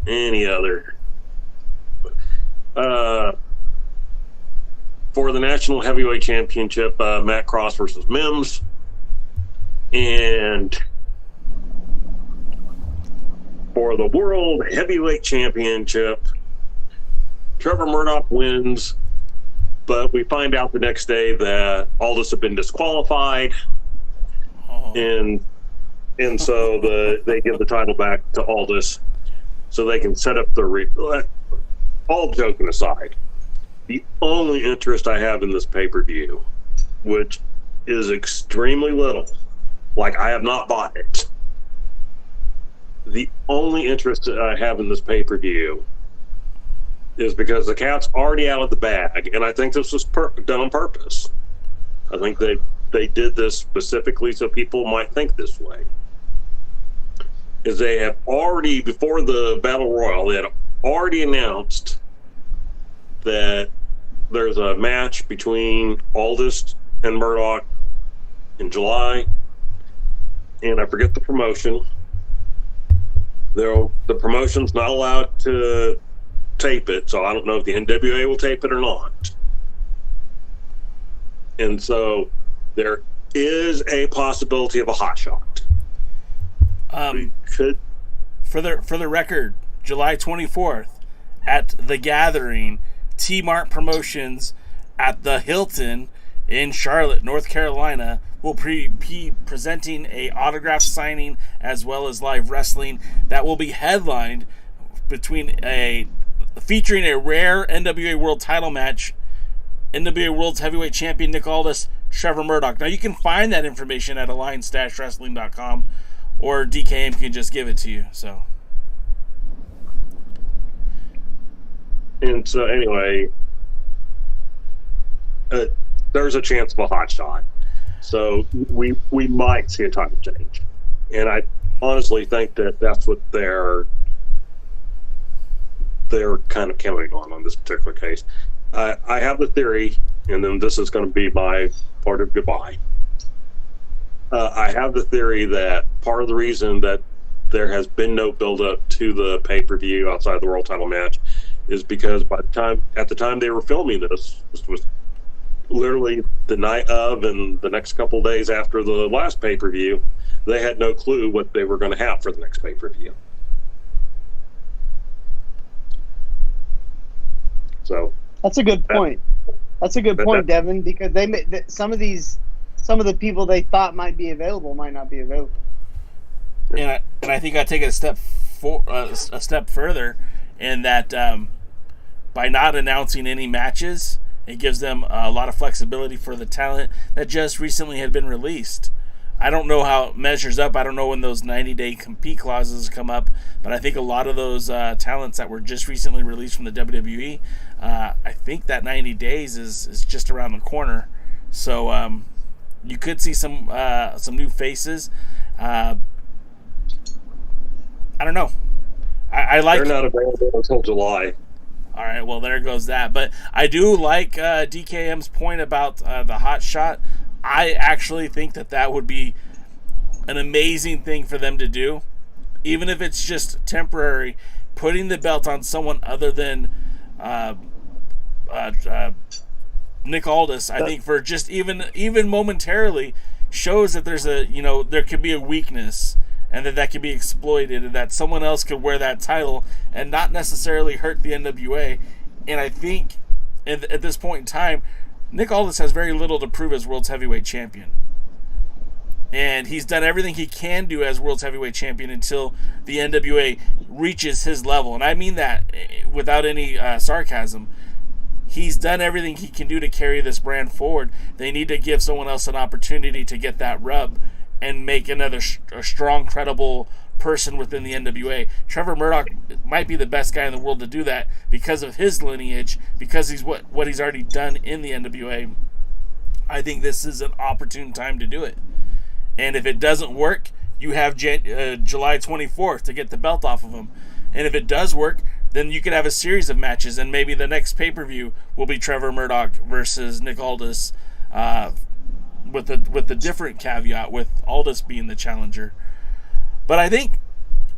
Any other? For the National Heavyweight Championship, Matt Cross versus Mims. And for the World Heavyweight Championship, Trevor Murdoch wins, but we find out the next day that Aldis had been disqualified, and so they give the title back to Aldis so they can set up the all joking aside, the only interest I have in this pay-per-view, which is extremely little, like I have not bought it, the only interest that I have in this pay-per-view is because the cat's already out of the bag, and I think this was done on purpose. I think they did this specifically so people might think this way. Is they have already, before the Battle Royal, they had already announced that there's a match between Aldis and Murdoch in July, and I forget the promotion. The promotion's not allowed to tape it, so I don't know if the NWA will tape it or not. And so there is a possibility of a hot shot. For the record, July 24th at The Gathering, T-Mart Promotions at the Hilton in Charlotte, North Carolina, will be presenting a autograph signing as well as live wrestling that will be headlined featuring a rare NWA World Title match, NWA World's Heavyweight Champion Nick Aldis, Trevor Murdoch. Now you can find that information at alliance-wrestling.com, or DKM can just give it to you. So, and so anyway, there's a chance of a hot shot. So we might see a title change, and I honestly think that that's what they're kind of counting on this particular case. I have the theory, and then this is going to be my part of goodbye. I have the theory that part of the reason that there has been no build-up to the pay-per-view outside the world title match is because at the time they were filming this was literally the night of and the next couple of days after the last pay-per-view, they had no clue what they were going to have for the next pay-per-view. So that's a good point. That's a good point, Devin, because some of the people they thought might be available might not be available. And I think I take it a step further in that by not announcing any matches, it gives them a lot of flexibility for the talent that just recently had been released. I don't know how it measures up. I don't know when those 90-day compete clauses come up, but I think a lot of those talents that were just recently released from the WWE, I think that 90 days is just around the corner. So you could see some new faces. I don't know. I like. They're not available until July. All right, well, there goes that. But I do like DKM's point about the hot shot. I actually think that would be an amazing thing for them to do, even if it's just temporary. Putting the belt on someone other than Nick Aldis, I think, for just even momentarily, shows that there's there could be a weakness, and that could be exploited, and that someone else could wear that title and not necessarily hurt the NWA. And I think at this point in time, Nick Aldis has very little to prove as World's Heavyweight Champion. And he's done everything he can do as World's Heavyweight Champion until the NWA reaches his level. And I mean that without any sarcasm. He's done everything he can do to carry this brand forward. They need to give someone else an opportunity to get that rub and make another a strong, credible person within the NWA. Trevor Murdoch might be the best guy in the world to do that because of his lineage, because he's what he's already done in the NWA. I think this is an opportune time to do it. And if it doesn't work, you have July 24th to get the belt off of him. And if it does work, then you could have a series of matches, and maybe the next pay-per-view will be Trevor Murdoch versus Nick Aldis, with the different caveat with Aldis being the challenger. But I think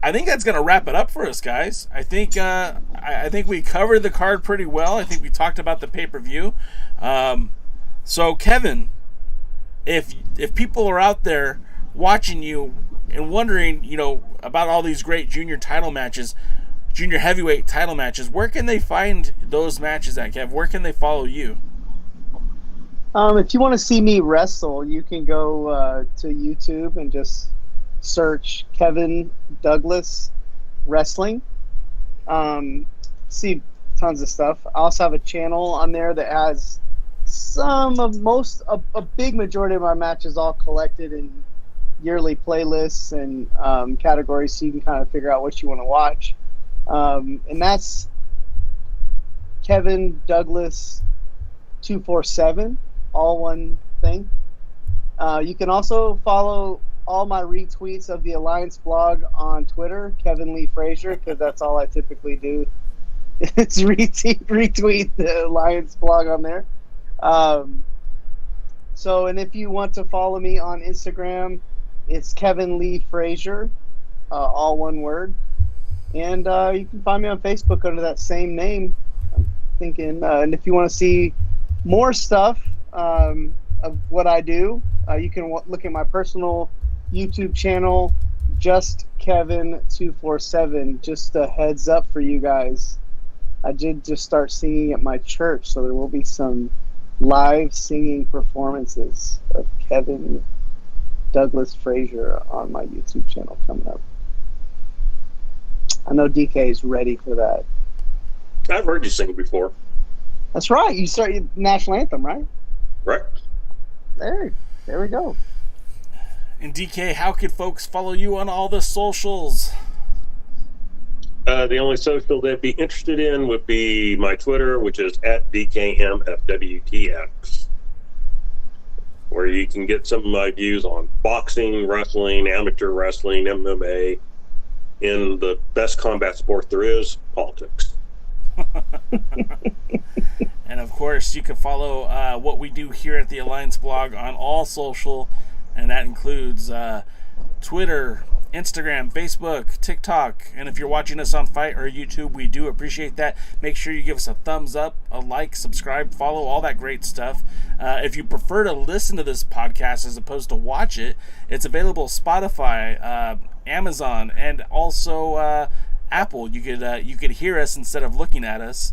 that's going to wrap it up for us, guys. I think we covered the card pretty well. I think we talked about the pay-per-view. So Kevin, if people are out there watching you and wondering, about all these great junior heavyweight title matches, where can they find those matches at, Kev? Where can they follow you? If you want to see me wrestle, you can go to YouTube and just search Kevin Douglas Wrestling. See tons of stuff. I also have a channel on there that has a big majority of my matches all collected in yearly playlists and categories, so you can kind of figure out what you want to watch. And that's Kevin Douglas 247, all one thing. You can also follow all my retweets of the Alliance blog on Twitter, Kevin Lee Frazier, because that's all I typically do. It's retweet the Alliance blog on there. And if you want to follow me on Instagram, it's Kevin Lee Frazier, all one word. And you can find me on Facebook under that same name, I'm thinking. And if you want to see more stuff of what I do, you can look at my personal YouTube channel, Just Kevin 247. Just a heads up for you guys. I did just start singing at my church, so there will be some live singing performances of Kevin Douglas Frazier on my YouTube channel coming up. I know DK is ready for that. I've heard you sing before. That's right. You started national anthem, right? Right. There we go. And DK, how could folks follow you on all the socials? The only social they'd be interested in would be my Twitter, which is @DKMFWTX, where you can get some of my views on boxing, wrestling, amateur wrestling, MMA, in the best combat sport there is, politics. And of course, you can follow what we do here at the Alliance blog on all social, and that includes Twitter, Instagram, Facebook, TikTok, and if you're watching us on Fight or YouTube, we do appreciate that. Make sure you give us a thumbs up, a like, subscribe, follow, all that great stuff. If you prefer to listen to this podcast as opposed to watch it, it's available Spotify, Amazon, and also Apple. You could hear us instead of looking at us.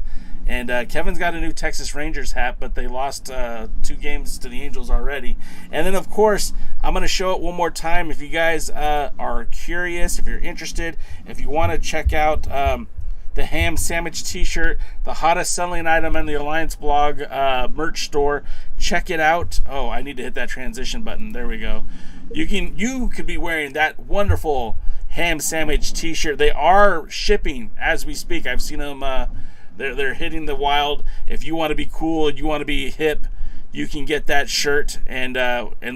And Kevin's got a new Texas Rangers hat, but they lost 2 games to the Angels already. And then, of course, I'm going to show it one more time. If you guys are curious, if you're interested, if you want to check out the ham sandwich t-shirt, the hottest selling item on the Alliance blog merch store, check it out. Oh, I need to hit that transition button. There we go. You could be wearing that wonderful ham sandwich t-shirt. They are shipping as we speak. I've seen them. They're hitting the wild. If you want to be cool, you want to be hip, you can get that shirt and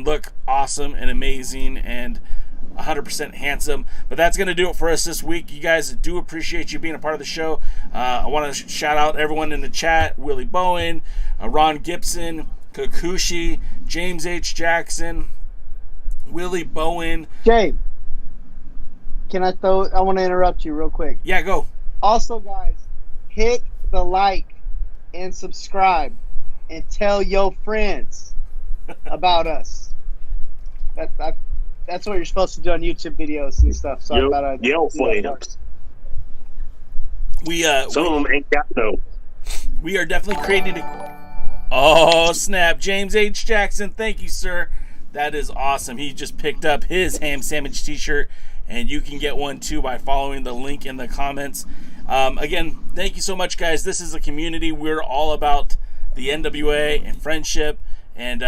look awesome and amazing and 100% handsome. But that's going to do it for us this week. You guys, do appreciate you being a part of the show. I want to shout out everyone in the chat: Willie Bowen, Ron Gibson, Kikuchi, James H. Jackson, Willie Bowen. Jay, I want to interrupt you real quick. Yeah, go. Also, guys, hit the like and subscribe and tell your friends about us. That's what you're supposed to do on YouTube videos and stuff. So I thought I'd yell do that flames. Some of them ain't got no. We are definitely creating Oh, snap. James H. Jackson, thank you, sir. That is awesome. He just picked up his ham sandwich t-shirt, and you can get one too by following the link in the comments. Again, thank you so much, guys. This is a community. We're all about the NWA and friendship and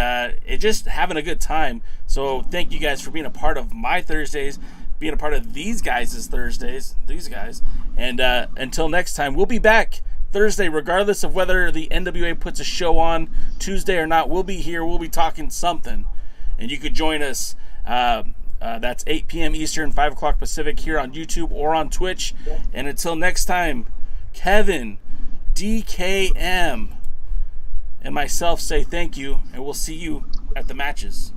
it just having a good time. So thank you guys for being a part of my Thursdays, being a part of these guys' Thursdays, these guys. And until next time, we'll be back Thursday, regardless of whether the NWA puts a show on Tuesday or not. We'll be here. We'll be talking something. And you could join us. That's 8 p.m. Eastern, 5 o'clock Pacific here on YouTube or on Twitch. And until next time, Kevin, DKM, and myself say thank you, and we'll see you at the matches.